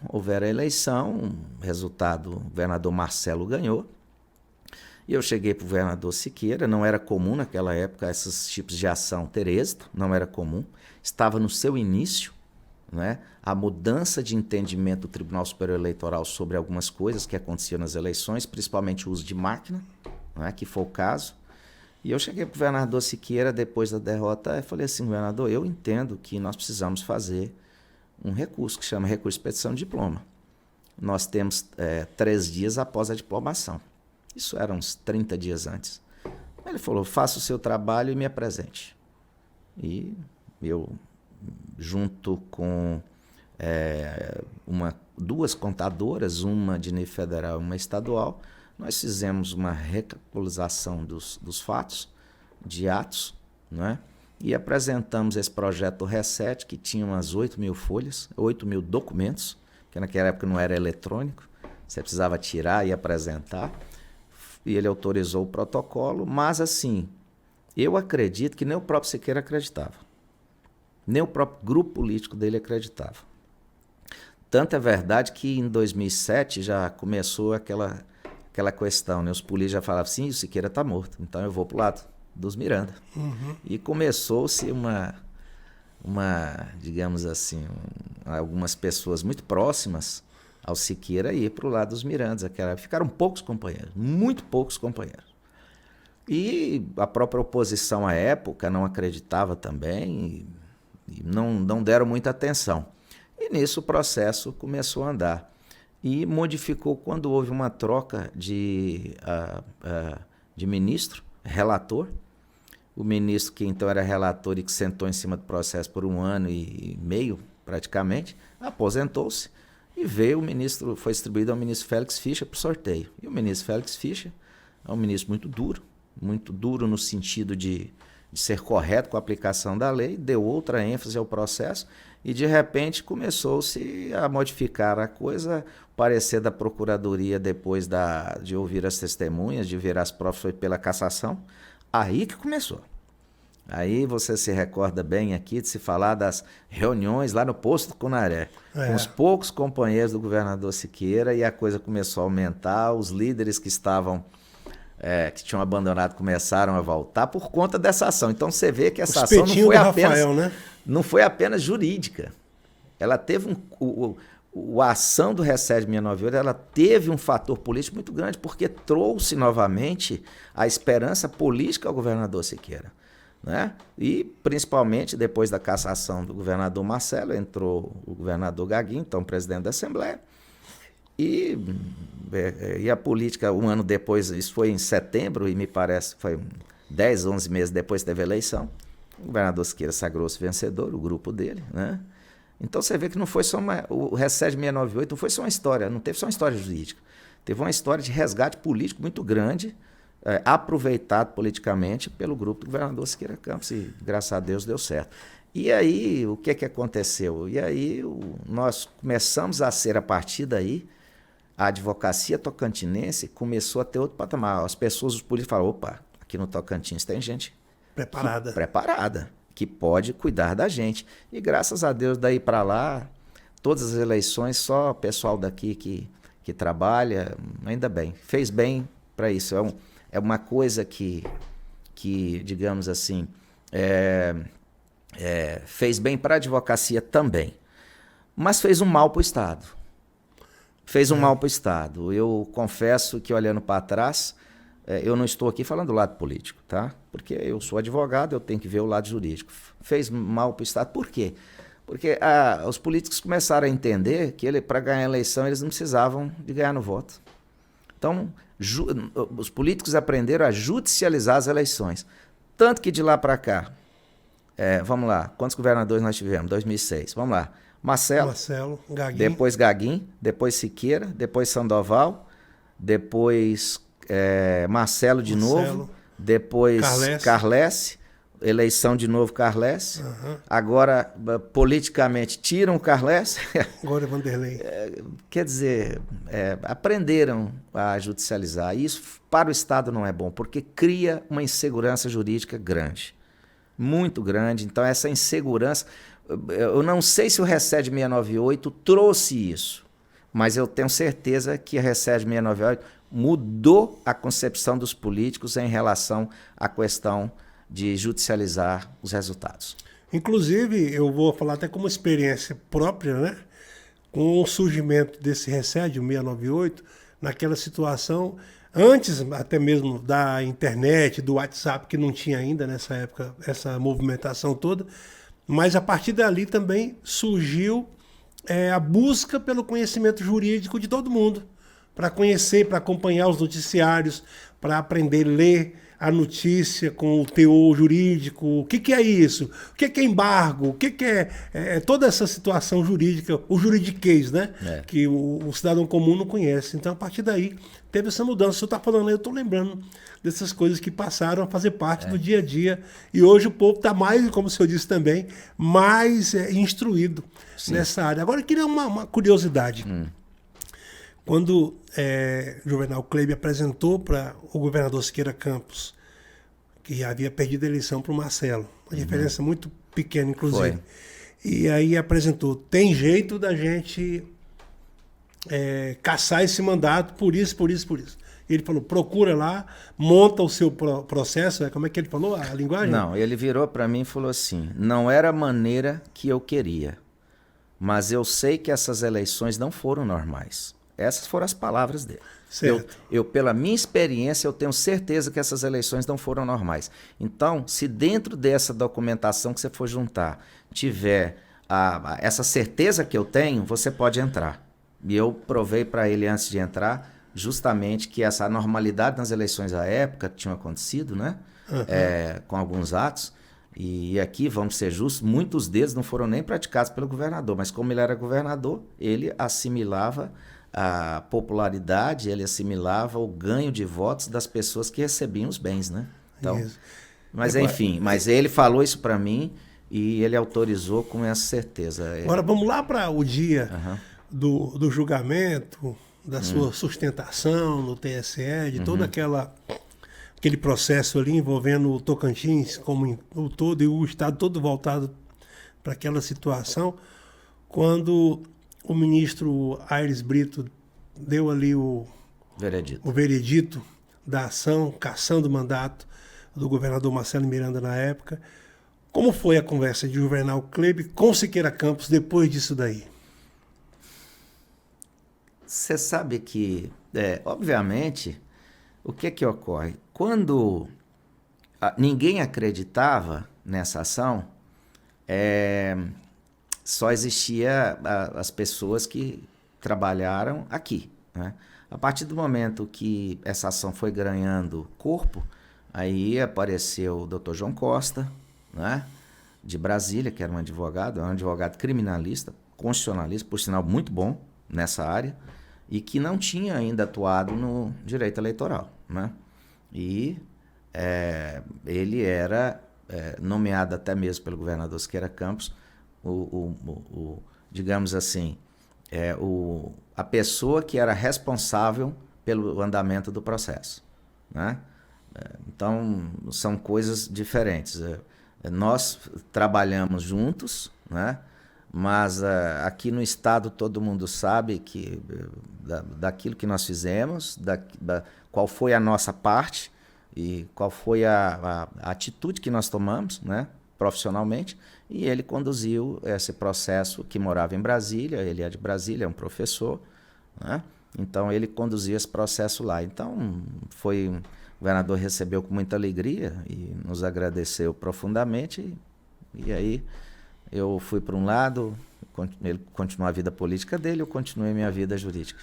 resultado, o governador Marcelo ganhou, e eu cheguei para o governador Siqueira, não era comum naquela época esses tipos de ação ter êxito, não era comum, estava no seu início, né? A mudança de entendimento do Tribunal Superior Eleitoral sobre algumas coisas que aconteciam nas eleições, principalmente o uso de máquina, né? Que foi o caso. E eu cheguei para o governador Siqueira depois da derrota e falei assim, governador, eu entendo que nós precisamos fazer um recurso que chama recurso de petição de diploma. Nós temos 3 dias após a diplomação. Isso era uns 30 dias antes. Ele falou, faça o seu trabalho e me apresente. E eu, junto com 2 contadoras, uma de nível federal e uma estadual, nós fizemos uma recapitalização dos fatos, de atos, né? E apresentamos esse projeto do Reset, que tinha umas 8.000 folhas, 8.000 documentos, que naquela época não era eletrônico, você precisava tirar e apresentar. E ele autorizou o protocolo, mas assim, eu acredito que nem o próprio Siqueira acreditava. Nem o próprio grupo político dele acreditava. Tanto é verdade que em 2007 já começou aquela questão, né? Os políticos já falavam assim, o Siqueira está morto, então eu vou para o lado dos Miranda. Uhum. E começou-se digamos assim, algumas pessoas muito próximas ao Siqueira ir para o lado dos Mirandas. Ficaram poucos companheiros, muito poucos companheiros. E a própria oposição à época não acreditava também e não deram muita atenção. E nisso o processo começou a andar. E modificou quando houve uma troca de ministro, relator. O ministro que então era relator e que sentou em cima do processo por 1 ano e meio, praticamente, aposentou-se e veio o ministro, foi distribuído ao ministro Félix Fischer por sorteio. E o ministro Félix Fischer é um ministro muito duro no sentido de ser correto com a aplicação da lei, deu outra ênfase ao processo e, de repente, começou-se a modificar a coisa. O parecer da Procuradoria, depois de ouvir as testemunhas, de ver as provas, foi pela cassação. Aí que começou. Aí você se recorda bem aqui de se falar das reuniões lá no posto do Cunaré, com os poucos companheiros do governador Siqueira, e a coisa começou a aumentar, os líderes que que tinham abandonado começaram a voltar por conta dessa ação. Então você vê que essa ação não foi apenas jurídica. Ela teve a ação do Recede 698, ela teve um fator político muito grande, porque trouxe novamente a esperança política ao governador Siqueira, né? E principalmente depois da cassação do governador Marcelo, entrou o governador Gaguinho, então presidente da Assembleia, e a política, 1 ano depois, isso foi em setembro, e me parece foi 10, 11 meses depois teve a eleição, o governador Siqueira sagrou-se vencedor, o grupo dele, né? Então você vê que não foi só o Recede 698 não foi só uma história, não teve só uma história jurídica, teve uma história de resgate político muito grande, aproveitado politicamente pelo grupo do governador Siqueira Campos, e graças a Deus deu certo. E aí, o que aconteceu? E aí nós começamos a ser, a partir daí, a advocacia tocantinense começou a ter outro patamar. As pessoas, os políticos falaram, opa, aqui no Tocantins tem gente preparada, que pode cuidar da gente. E graças a Deus, daí para lá, todas as eleições, só o pessoal daqui que trabalha, ainda bem, fez bem para isso. É uma coisa que digamos assim, fez bem para a advocacia também, mas fez um mal para o Estado. Eu confesso que, olhando para trás, eu não estou aqui falando do lado político, tá? Porque eu sou advogado, eu tenho que ver o lado jurídico. Fez mal para o Estado. Por quê? Porque os políticos começaram a entender que para ganhar a eleição eles não precisavam de ganhar no voto. Então, os políticos aprenderam a judicializar as eleições. Tanto que de lá para cá, vamos lá, quantos governadores nós tivemos? 2006, vamos lá. Marcelo, Gaguinho. Depois Gaguinho, depois Siqueira, depois Sandoval, depois Marcelo de novo, depois Carlesse, eleição de novo Carlesse. Uhum. Agora, politicamente, tiram o Carlesse. Agora é Vanderlei. Quer dizer, aprenderam a judicializar. E isso para o Estado não é bom, porque cria uma insegurança jurídica grande. Muito grande. Então, essa insegurança... Eu não sei se o Recede 698 trouxe isso, mas eu tenho certeza que o Recede 698 mudou a concepção dos políticos em relação à questão de judicializar os resultados. Inclusive, eu vou falar até como experiência própria, né? Com o surgimento desse Recede 698, naquela situação, antes até mesmo da internet, do WhatsApp, que não tinha ainda nessa época essa movimentação toda, mas a partir dali também surgiu a busca pelo conhecimento jurídico de todo mundo, para conhecer, para acompanhar os noticiários, para aprender a ler a notícia com o teor jurídico, o que é isso, o que é embargo, o que é toda essa situação jurídica, o juridiquês, né? Que o cidadão comum não conhece. Então, a partir daí, teve essa mudança. O senhor está falando, eu estou lembrando dessas coisas que passaram a fazer parte do dia a dia. E hoje o povo está mais, como o senhor disse também, mais instruído nessa área. Agora, eu queria uma curiosidade. Quando o Juvenal Kleber apresentou para o governador Siqueira Campos, que havia perdido a eleição para o Marcelo, uma diferença muito pequena, inclusive. E aí apresentou, tem jeito da gente caçar esse mandato por isso. Ele falou, procura lá, monta o seu processo. Como é que ele falou a linguagem? Não, ele virou para mim e falou assim, não era a maneira que eu queria, mas eu sei que essas eleições não foram normais. Essas foram as palavras dele. Certo. Eu, pela minha experiência, eu tenho certeza que essas eleições não foram normais. Então, se dentro dessa documentação que você for juntar, tiver essa certeza que eu tenho, você pode entrar. E eu provei para ele antes de entrar, justamente que essa anormalidade nas eleições à época que tinha acontecido, né? Com alguns atos. E aqui, vamos ser justos, muitos deles não foram nem praticados pelo governador, mas como ele era governador, ele assimilava a popularidade, ele assimilava o ganho de votos das pessoas que recebiam os bens, né? Então, Isso. mas enfim, mas ele falou isso para mim e ele autorizou com essa certeza. Agora vamos lá para o dia do julgamento, da sua sustentação no TSE, de todo aquele processo ali envolvendo o Tocantins como o todo e o estado todo voltado para aquela situação, quando o ministro Aires Brito deu ali o veredito da ação, cassando o mandato do governador Marcelo Miranda na época. Como foi a conversa de Juvenal Kleber com Siqueira Campos depois disso daí? Você sabe que, obviamente, o que ocorre? Quando ninguém acreditava nessa ação, só existia as pessoas que trabalharam aqui, né? A partir do momento que essa ação foi ganhando corpo, aí apareceu o Dr. João Costa, né, de Brasília, que era um advogado criminalista, constitucionalista, por sinal muito bom nessa área, e que não tinha ainda atuado no direito eleitoral, né? E ele era nomeado até mesmo pelo governador Siqueira Campos, digamos assim, a pessoa que era responsável pelo andamento do processo, né? Então, são coisas diferentes. Nós trabalhamos juntos, né? Mas aqui no estado todo mundo sabe que daquilo que nós fizemos, qual foi a nossa parte e qual foi a atitude que nós tomamos, né, profissionalmente, e ele conduziu esse processo, que morava em Brasília, ele é de Brasília, é um professor, né? Então ele conduziu esse processo lá. Então o governador recebeu com muita alegria e nos agradeceu profundamente, e aí eu fui para um lado, ele continuou a vida política dele, eu continuei minha vida jurídica.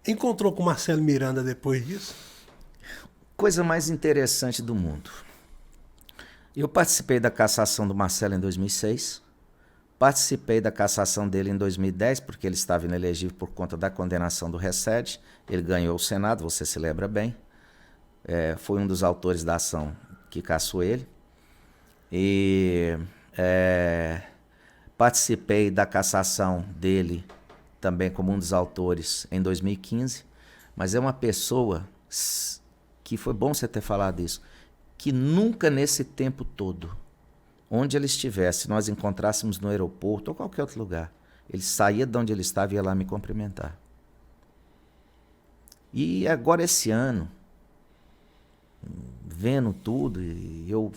Encontrou com Marcelo Miranda depois disso? Coisa mais interessante do mundo. Eu participei da cassação do Marcelo em 2006, participei da cassação dele em 2010, porque ele estava inelegível por conta da condenação do Recede. Ele ganhou o Senado, você se lembra bem. Foi um dos autores da ação que cassou ele. E participei da cassação dele também como um dos autores em 2015, mas é uma pessoa que foi bom você ter falado isso, que nunca nesse tempo todo, onde ele estivesse, nós encontrássemos no aeroporto ou qualquer outro lugar, ele saía de onde ele estava e ia lá me cumprimentar. E agora esse ano, vendo tudo, eu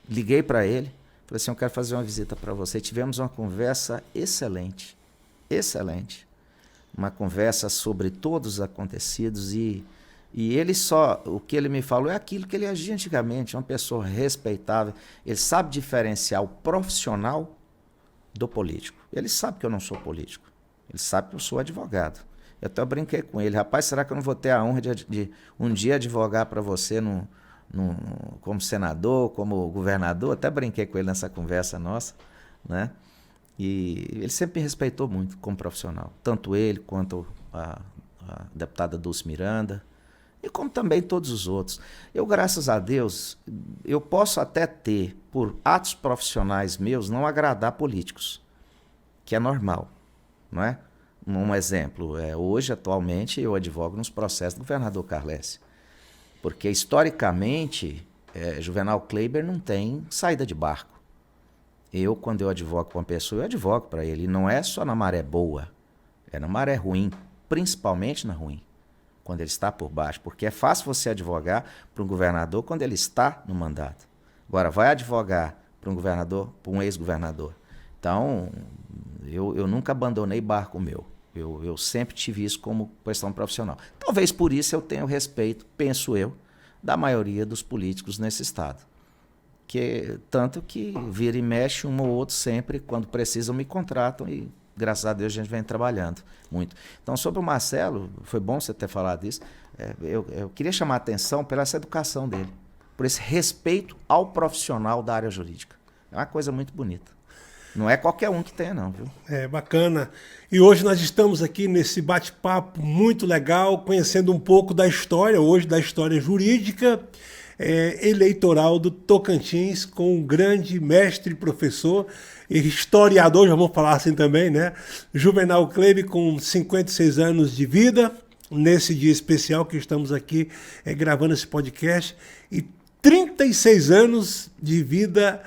liguei para ele, falei assim, eu quero fazer uma visita para você. Tivemos uma conversa excelente, excelente. Uma conversa sobre todos os acontecidos e ele o que ele me falou é aquilo que ele agia antigamente, uma pessoa respeitável. Ele sabe diferenciar o profissional do político. Ele sabe que eu não sou político, ele sabe que eu sou advogado. Eu até brinquei com ele, rapaz, será que eu não vou ter a honra de um dia advogar para você como senador, como governador? Até brinquei com ele nessa conversa nossa, né? E ele sempre me respeitou muito como profissional, tanto ele quanto a deputada Dulce Miranda, e como também todos os outros. Eu, graças a Deus, eu posso até ter, por atos profissionais meus, não agradar políticos, que é normal, não é? Um exemplo, hoje, atualmente, eu advogo nos processos do governador Carles, porque, historicamente, Juvenal Kleber não tem saída de barco. Quando eu advogo com uma pessoa, eu advogo para ele. E não é só na maré boa, é na maré ruim, principalmente na ruim. quando ele está por baixo, porque é fácil você advogar para um governador quando ele está no mandato. Agora, vai advogar para um governador, para um ex-governador. Então, eu nunca abandonei barco meu. Eu sempre tive isso como questão profissional. Talvez por isso eu tenha o respeito, penso eu, da maioria dos políticos nesse estado. Tanto que vira e mexe um ou outro sempre, quando precisam, me contratam e, graças a Deus, a gente vem trabalhando muito. Então, sobre o Marcelo, foi bom você ter falado isso, eu queria chamar a atenção pela essa educação dele, por esse respeito ao profissional da área jurídica. É uma coisa muito bonita. Não é qualquer um que tenha, não, viu? É bacana. E hoje nós estamos aqui nesse bate-papo muito legal, conhecendo um pouco da história, hoje da história jurídica, eleitoral do Tocantins, com um grande mestre, professor e historiador, já vamos falar assim também, né? Juvenal Kleber, com 56 anos de vida, nesse dia especial que estamos aqui gravando esse podcast, e 36 anos de vida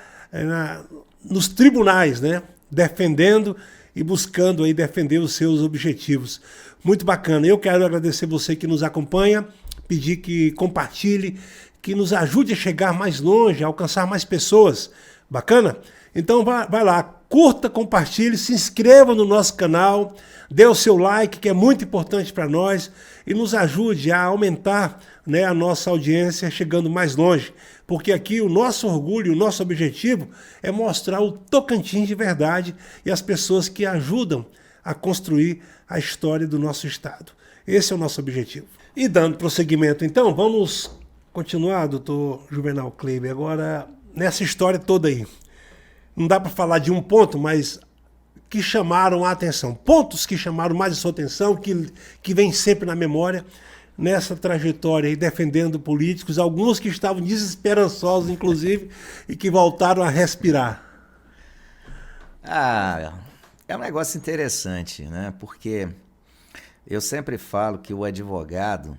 nos tribunais, né? Defendendo e buscando aí defender os seus objetivos. Muito bacana. Eu quero agradecer você que nos acompanha, pedir que compartilhe, que nos ajude a chegar mais longe, a alcançar mais pessoas. Bacana? Então vai lá, curta, compartilhe, se inscreva no nosso canal, dê o seu like, que é muito importante para nós, e nos ajude a aumentar, né, a nossa audiência, chegando mais longe. Porque aqui o nosso orgulho, o nosso objetivo é mostrar o Tocantins de verdade e as pessoas que ajudam a construir a história do nosso estado. Esse é o nosso objetivo. E dando prosseguimento, então, vamos continuar, doutor Juvenal Kleber, agora nessa história toda aí. Não dá para falar de um ponto, mas que chamaram a atenção. Pontos que chamaram mais a sua atenção, que vem sempre na memória, nessa trajetória aí, defendendo políticos, alguns que estavam desesperançosos, inclusive, e que voltaram a respirar. É um negócio interessante, né? Porque eu sempre falo que o advogado,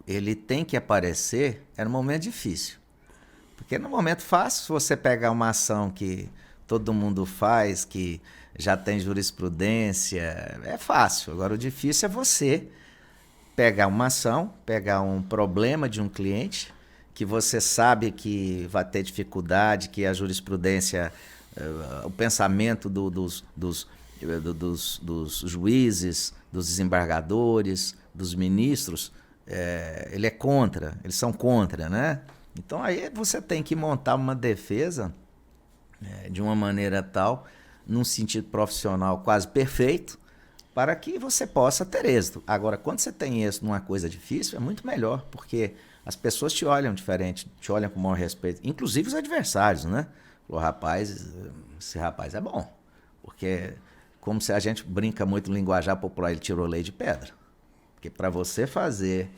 ele tem que aparecer no momento difícil. Porque no momento fácil, se você pegar uma ação que todo mundo faz, que já tem jurisprudência, é fácil. Agora, o difícil é você pegar uma ação, pegar um problema de um cliente, que você sabe que vai ter dificuldade, que a jurisprudência, o pensamento dos juízes, dos desembargadores, dos ministros, ele é contra, eles são contra, né? Então aí você tem que montar uma defesa de uma maneira tal, num sentido profissional quase perfeito, para que você possa ter êxito. Agora, quando você tem êxito numa coisa difícil, é muito melhor, porque as pessoas te olham diferente, te olham com maior respeito, inclusive os adversários, né? O rapaz, esse rapaz é bom, porque como se a gente brinca muito no linguajar popular, ele tirou lei de pedra. Porque para você fazer,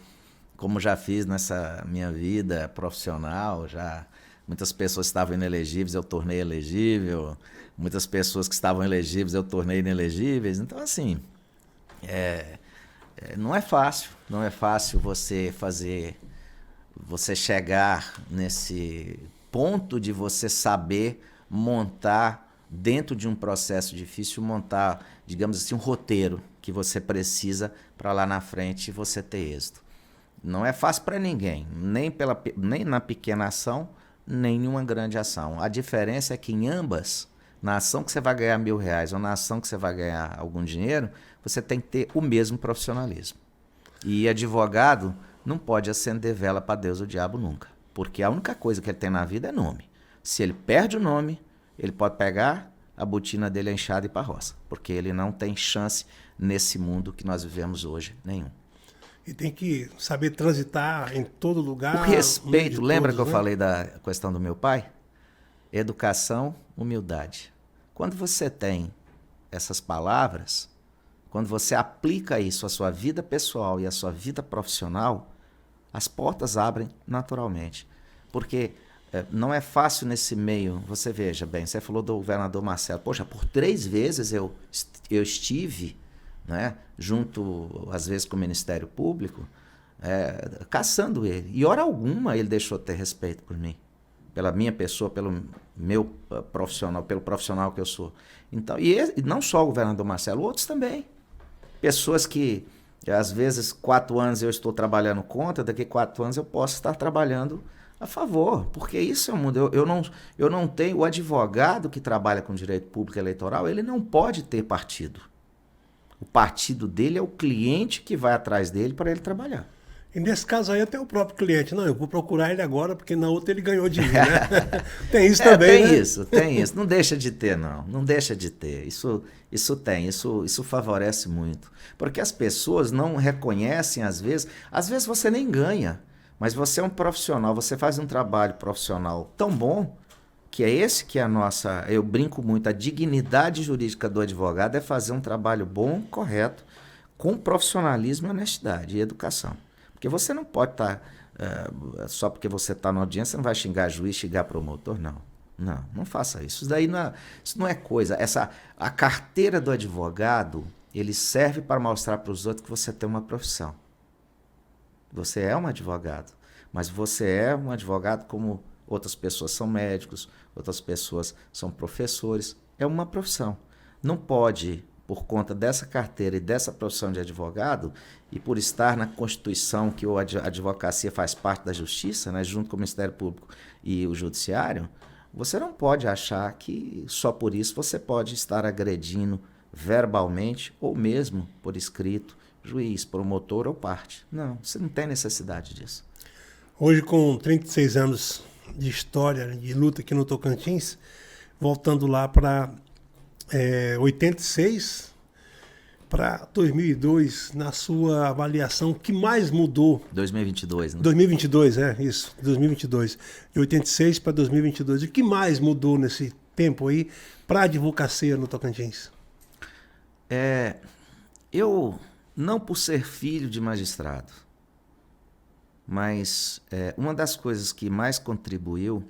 como já fiz nessa minha vida profissional, já muitas pessoas estavam inelegíveis, eu tornei elegível, muitas pessoas que estavam elegíveis, eu tornei inelegíveis. Então, assim, não é fácil você chegar nesse ponto de você saber montar, dentro de um processo difícil, montar, digamos assim, um roteiro que você precisa para lá na frente você ter êxito. Não é fácil para ninguém, nem na pequena ação, nem em uma grande ação. A diferença é que em ambas, na ação que você vai ganhar R$1.000 ou na ação que você vai ganhar algum dinheiro, você tem que ter o mesmo profissionalismo. E advogado não pode acender vela para Deus ou o diabo nunca, porque a única coisa que ele tem na vida é nome. Se ele perde o nome, ele pode pegar a botina dele inchada e ir para a roça, porque ele não tem chance nesse mundo que nós vivemos hoje, nenhum. E tem que saber transitar em todo lugar. O respeito, lembra todos, que eu falei da questão do meu pai? Educação, humildade. Quando você tem essas palavras, quando você aplica isso à sua vida pessoal e à sua vida profissional, as portas abrem naturalmente. Porque não é fácil nesse meio. Você veja bem, você falou do governador Marcelo. Poxa, por 3 vezes eu estive, né, junto, às vezes, com o Ministério Público, caçando ele. E hora alguma ele deixou de ter respeito por mim, pela minha pessoa, pelo meu profissional, pelo profissional que eu sou. Então, e não só o governador Marcelo, outros também. Pessoas que Às vezes, 4 anos eu estou trabalhando contra, daqui a 4 anos eu posso estar trabalhando a favor, porque isso é o mundo. Eu não tenho, o advogado que trabalha com direito público eleitoral, ele não pode ter partido. O partido dele é o cliente que vai atrás dele para ele trabalhar. E nesse caso aí até o próprio cliente, não, eu vou procurar ele agora porque na outra ele ganhou de mim, né? Tem isso também, tem né? isso, tem isso. Não deixa de ter, não. Não deixa de ter. Isso tem, isso favorece muito. Porque as pessoas não reconhecem, às vezes você nem ganha, mas você é um profissional, você faz um trabalho profissional tão bom, que é esse que é a nossa, eu brinco muito, a dignidade jurídica do advogado é fazer um trabalho bom, correto, com profissionalismo, honestidade e educação. Porque você não pode estar, só porque você está na audiência, você não vai xingar juiz, xingar promotor, não. Não faça isso. Isso não é coisa. A carteira do advogado, ele serve para mostrar para os outros que você tem uma profissão. Você é um advogado, mas você é um advogado como outras pessoas são médicos, outras pessoas são professores. É uma profissão. Não pode, por conta dessa carteira e dessa profissão de advogado, e por estar na Constituição que a advocacia faz parte da Justiça, né, junto com o Ministério Público e o Judiciário, você não pode achar que só por isso você pode estar agredindo verbalmente ou mesmo por escrito juiz, promotor ou parte. Não, você não tem necessidade disso. Hoje, com 36 anos de história, de luta aqui no Tocantins, voltando lá para 86 para 2002, na sua avaliação, o que mais mudou? 2022, né? 2022, isso, 2022. De 86 para 2022. O que mais mudou nesse tempo aí para a advocacia no Tocantins? Eu, não por ser filho de magistrado, mas uma das coisas que mais contribuiu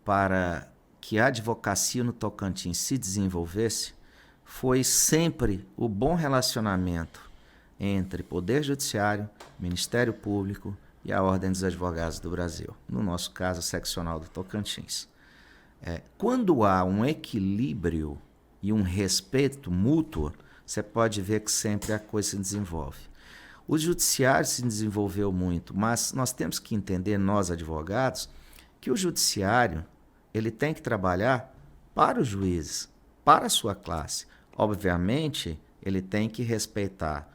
para que a advocacia no Tocantins se desenvolvesse foi sempre o bom relacionamento entre Poder Judiciário, Ministério Público e a Ordem dos Advogados do Brasil, no nosso caso, a seccional do Tocantins. Quando há um equilíbrio e um respeito mútuo, você pode ver que sempre a coisa se desenvolve. O judiciário se desenvolveu muito, mas nós temos que entender, nós advogados, que o judiciário ele tem que trabalhar para os juízes, para a sua classe. Obviamente, ele tem que respeitar,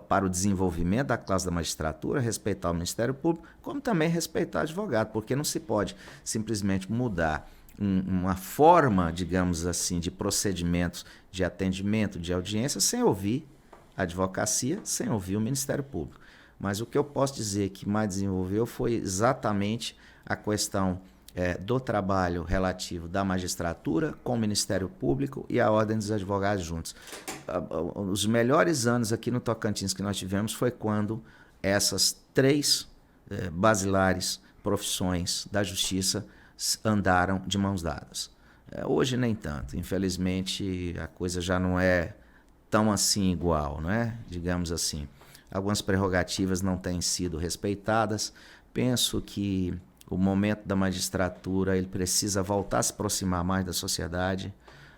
para o desenvolvimento da classe da magistratura, respeitar o Ministério Público, como também respeitar o advogado, porque não se pode simplesmente mudar uma forma, digamos assim, de procedimentos de atendimento, de audiência, sem ouvir a advocacia, sem ouvir o Ministério Público. Mas o que eu posso dizer que mais desenvolveu foi exatamente a questão do trabalho relativo da magistratura com o Ministério Público e a Ordem dos Advogados juntos. Os melhores anos aqui no Tocantins que nós tivemos foi quando essas 3 basilares profissões da justiça andaram de mãos dadas. Hoje nem tanto, infelizmente a coisa já não é tão assim igual, não é? Digamos assim. Algumas prerrogativas não têm sido respeitadas. Penso que o momento da magistratura ele precisa voltar a se aproximar mais da sociedade.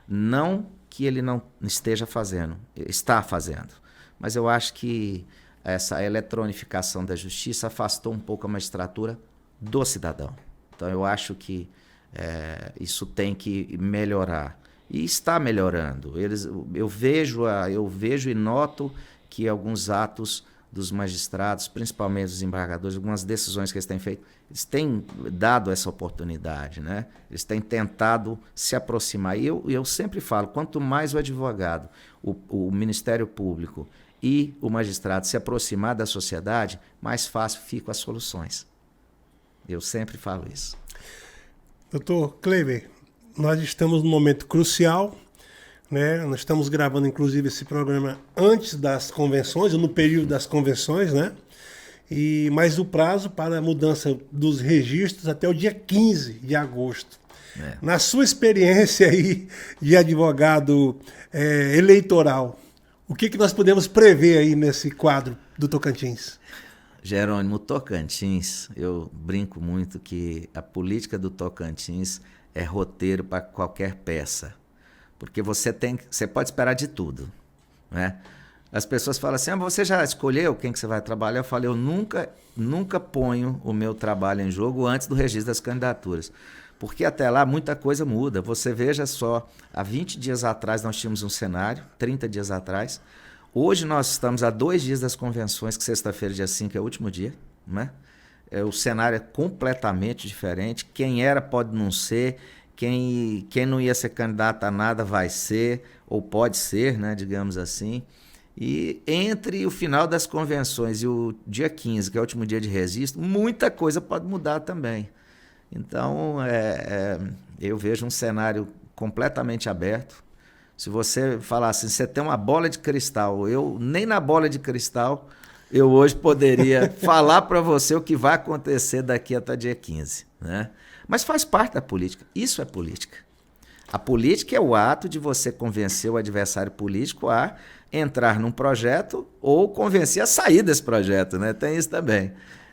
Não que ele não esteja fazendo, está fazendo. Mas eu acho que essa eletronificação da justiça afastou um pouco a magistratura do cidadão. Então eu acho que isso tem que melhorar. E está melhorando. Eu vejo e noto que alguns atos dos magistrados, principalmente dos desembargadores, algumas decisões que eles têm feito, eles têm dado essa oportunidade, né? Eles têm tentado se aproximar. E eu sempre falo, quanto mais o advogado, o Ministério Público e o magistrado se aproximar da sociedade, mais fácil ficam as soluções. Eu sempre falo isso. Doutor Kleber, nós estamos num momento crucial, né? Nós estamos gravando, inclusive, esse programa antes das convenções, ou no período das convenções, né? Mas o prazo para a mudança dos registros até o dia 15 de agosto. Na sua experiência aí de advogado eleitoral, o que nós podemos prever aí nesse quadro do Tocantins? Jerônimo, Tocantins, eu brinco muito que a política do Tocantins é roteiro para qualquer peça. Porque você pode esperar de tudo, né? As pessoas falam assim, você já escolheu quem que você vai trabalhar? Eu falei, eu nunca ponho o meu trabalho em jogo antes do registro das candidaturas. Porque até lá muita coisa muda. Você veja só, há 20 dias atrás nós tínhamos um cenário, 30 dias atrás. Hoje nós estamos a 2 dias das convenções, que sexta-feira, dia 5, é o último dia, né? O cenário é completamente diferente. Quem era pode não ser, quem não ia ser candidato a nada vai ser, ou pode ser, né, digamos assim. E entre o final das convenções e o dia 15, que é o último dia de registro, muita coisa pode mudar também. Então, eu vejo um cenário completamente aberto. Se você falar assim, você tem uma bola de cristal, eu nem na bola de cristal eu hoje poderia falar para você o que vai acontecer daqui até dia 15. Né? Mas faz parte da política. Isso é política. A política é o ato de você convencer o adversário político a entrar num projeto ou convencer a sair desse projeto, né? Tem isso também.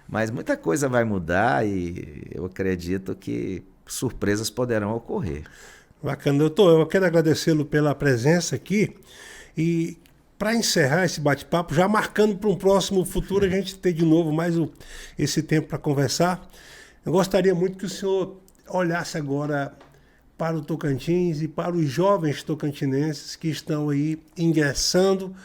Mas muita coisa vai mudar e eu acredito que surpresas poderão ocorrer. Bacana, doutor. Eu quero agradecê-lo pela presença aqui e para encerrar esse bate-papo, já marcando para um próximo futuro a gente ter de novo mais esse tempo para conversar, eu gostaria muito que o senhor olhasse agora para o Tocantins e para os jovens tocantinenses que estão aí ingressando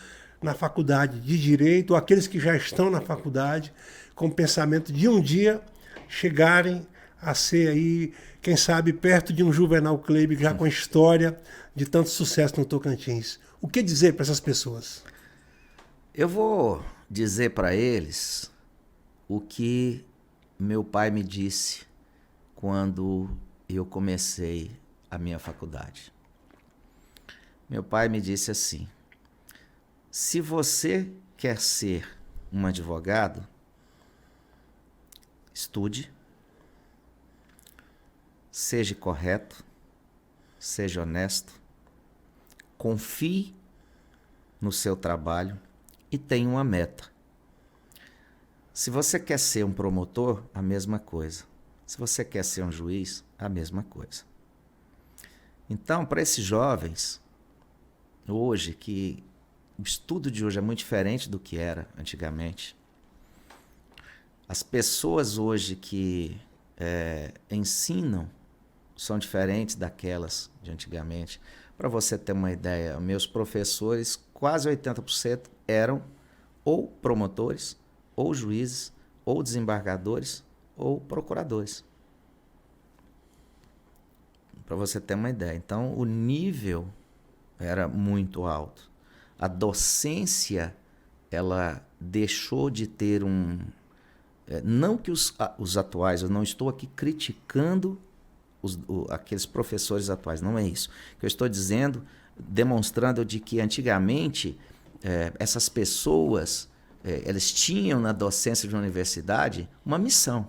na faculdade de Direito, ou aqueles que já estão na faculdade, com o pensamento de um dia chegarem a ser aí, quem sabe, perto de um Juvenal Kleber, já com história de tanto sucesso no Tocantins. O que dizer para essas pessoas? Eu vou dizer para eles o que meu pai me disse quando eu comecei a minha faculdade. Meu pai me disse assim: se você quer ser um advogado, estude, seja correto, seja honesto, confie no seu trabalho e tenha uma meta. Se você quer ser um promotor, a mesma coisa. Se você quer ser um juiz, a mesma coisa. Então, para esses jovens, hoje, que o estudo de hoje é muito diferente do que era antigamente, as pessoas hoje que ensinam são diferentes daquelas de antigamente. Para você ter uma ideia, meus professores, quase 80% eram ou promotores, ou juízes, ou desembargadores, ou procuradores. Para você ter uma ideia. Então, o nível era muito alto. A docência, ela deixou de ter um... não que os atuais, eu não estou aqui criticando aqueles professores atuais, não é isso. O que eu estou dizendo, demonstrando de que antigamente essas pessoas, elas tinham na docência de uma universidade uma missão.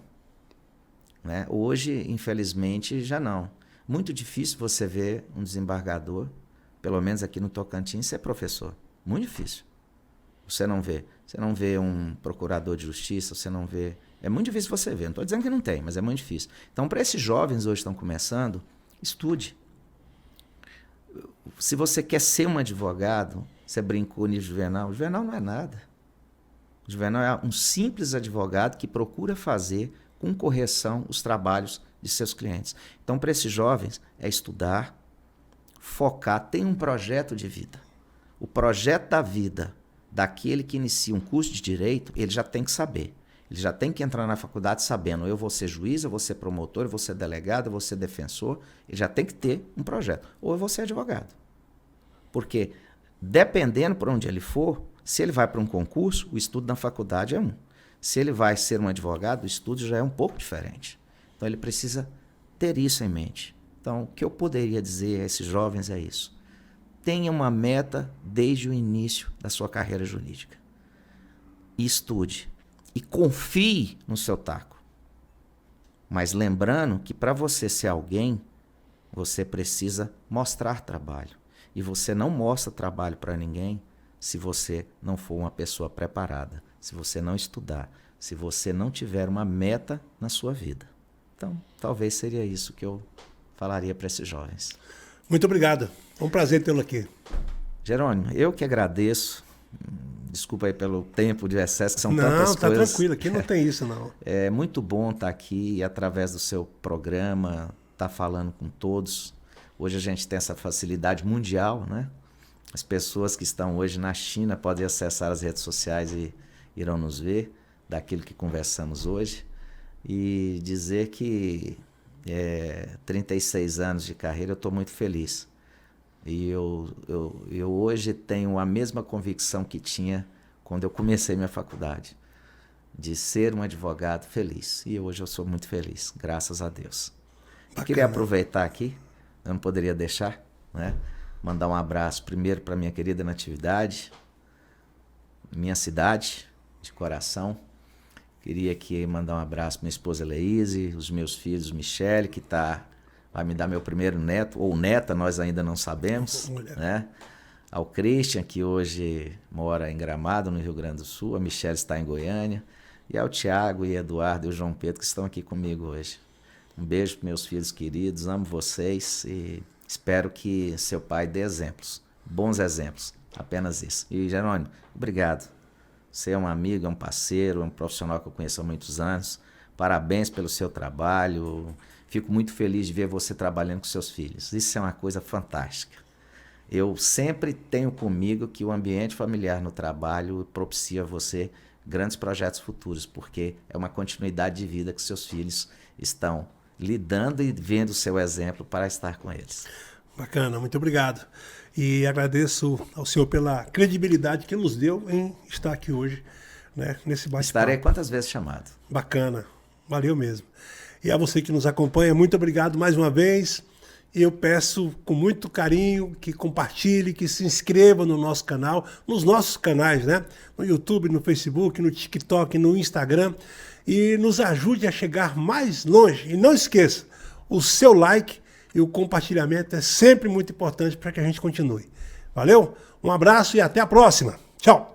Né? Hoje, infelizmente, já não. Muito difícil você ver um desembargador, pelo menos aqui no Tocantins, ser professor. Muito difícil. Você não vê um procurador de justiça, você não vê... É muito difícil você ver. Não estou dizendo que não tem, mas é muito difícil. Então, para esses jovens hoje que estão começando, estude. Se você quer ser um advogado, você brincou nisso, Juvenal. O Juvenal não é nada. O Juvenal é um simples advogado que procura fazer com correção os trabalhos de seus clientes. Então, para esses jovens, é estudar, focar, tem um projeto de vida. O projeto da vida daquele que inicia um curso de direito, ele já tem que saber. Ele já tem que entrar na faculdade sabendo, eu vou ser juiz, eu vou ser promotor, eu vou ser delegado, eu vou ser defensor. Ele já tem que ter um projeto. Ou eu vou ser advogado. Porque, dependendo por onde ele for, se ele vai para um concurso, o estudo na faculdade é um. Se ele vai ser um advogado, o estudo já é um pouco diferente. Então, ele precisa ter isso em mente. Então, o que eu poderia dizer a esses jovens é isso. Tenha uma meta desde o início da sua carreira jurídica. E estude. E confie no seu taco. Mas lembrando que para você ser alguém, você precisa mostrar trabalho. E você não mostra trabalho para ninguém se você não for uma pessoa preparada, se você não estudar, se você não tiver uma meta na sua vida. Então, talvez seria isso que eu falaria para esses jovens. Muito obrigado. É um prazer tê-lo aqui. Jerônimo, eu que agradeço. Desculpa aí pelo tempo de excesso, que são Não, tantas tá coisas. tranquilo, aqui não tem isso não. É muito bom estar aqui e, através do seu programa, estar falando com todos. Hoje a gente tem essa facilidade mundial, né? As pessoas que estão hoje na China podem acessar as redes sociais e irão nos ver daquilo que conversamos hoje. E dizer que 36 anos de carreira, eu estou muito feliz. E eu hoje tenho a mesma convicção que tinha quando eu comecei minha faculdade, de ser um advogado feliz. E hoje eu sou muito feliz, graças a Deus. Eu queria aproveitar aqui, eu não poderia deixar, né? Mandar um abraço primeiro para minha querida Natividade, minha cidade de coração. Queria aqui mandar um abraço para minha esposa Leíse, os meus filhos, Michele, que vai me dar meu primeiro neto, ou neta, nós ainda não sabemos, né? Ao Christian, que hoje mora em Gramado, no Rio Grande do Sul, a Michele está em Goiânia, e ao Tiago e Eduardo e o João Pedro, que estão aqui comigo hoje. Um beijo para meus filhos queridos, amo vocês e espero que seu pai dê exemplos, bons exemplos, apenas isso. E Jerônimo, obrigado. Você é um amigo, é um parceiro, é um profissional que eu conheço há muitos anos. Parabéns pelo seu trabalho. Fico muito feliz de ver você trabalhando com seus filhos. Isso é uma coisa fantástica. Eu sempre tenho comigo que o ambiente familiar no trabalho propicia a você grandes projetos futuros, porque é uma continuidade de vida que seus filhos estão lidando e vendo o seu exemplo para estar com eles. Bacana, muito obrigado. E agradeço ao senhor pela credibilidade que nos deu em estar aqui hoje, né, nesse bate-papo. Estarei quantas vezes chamado. Bacana, valeu mesmo. E a você que nos acompanha, muito obrigado mais uma vez. E eu peço com muito carinho que compartilhe, que se inscreva no nosso canal, nos nossos canais, né? No YouTube, no Facebook, no TikTok, no Instagram. E nos ajude a chegar mais longe. E não esqueça, o seu like e o compartilhamento é sempre muito importante para que a gente continue. Valeu? Um abraço e até a próxima. Tchau!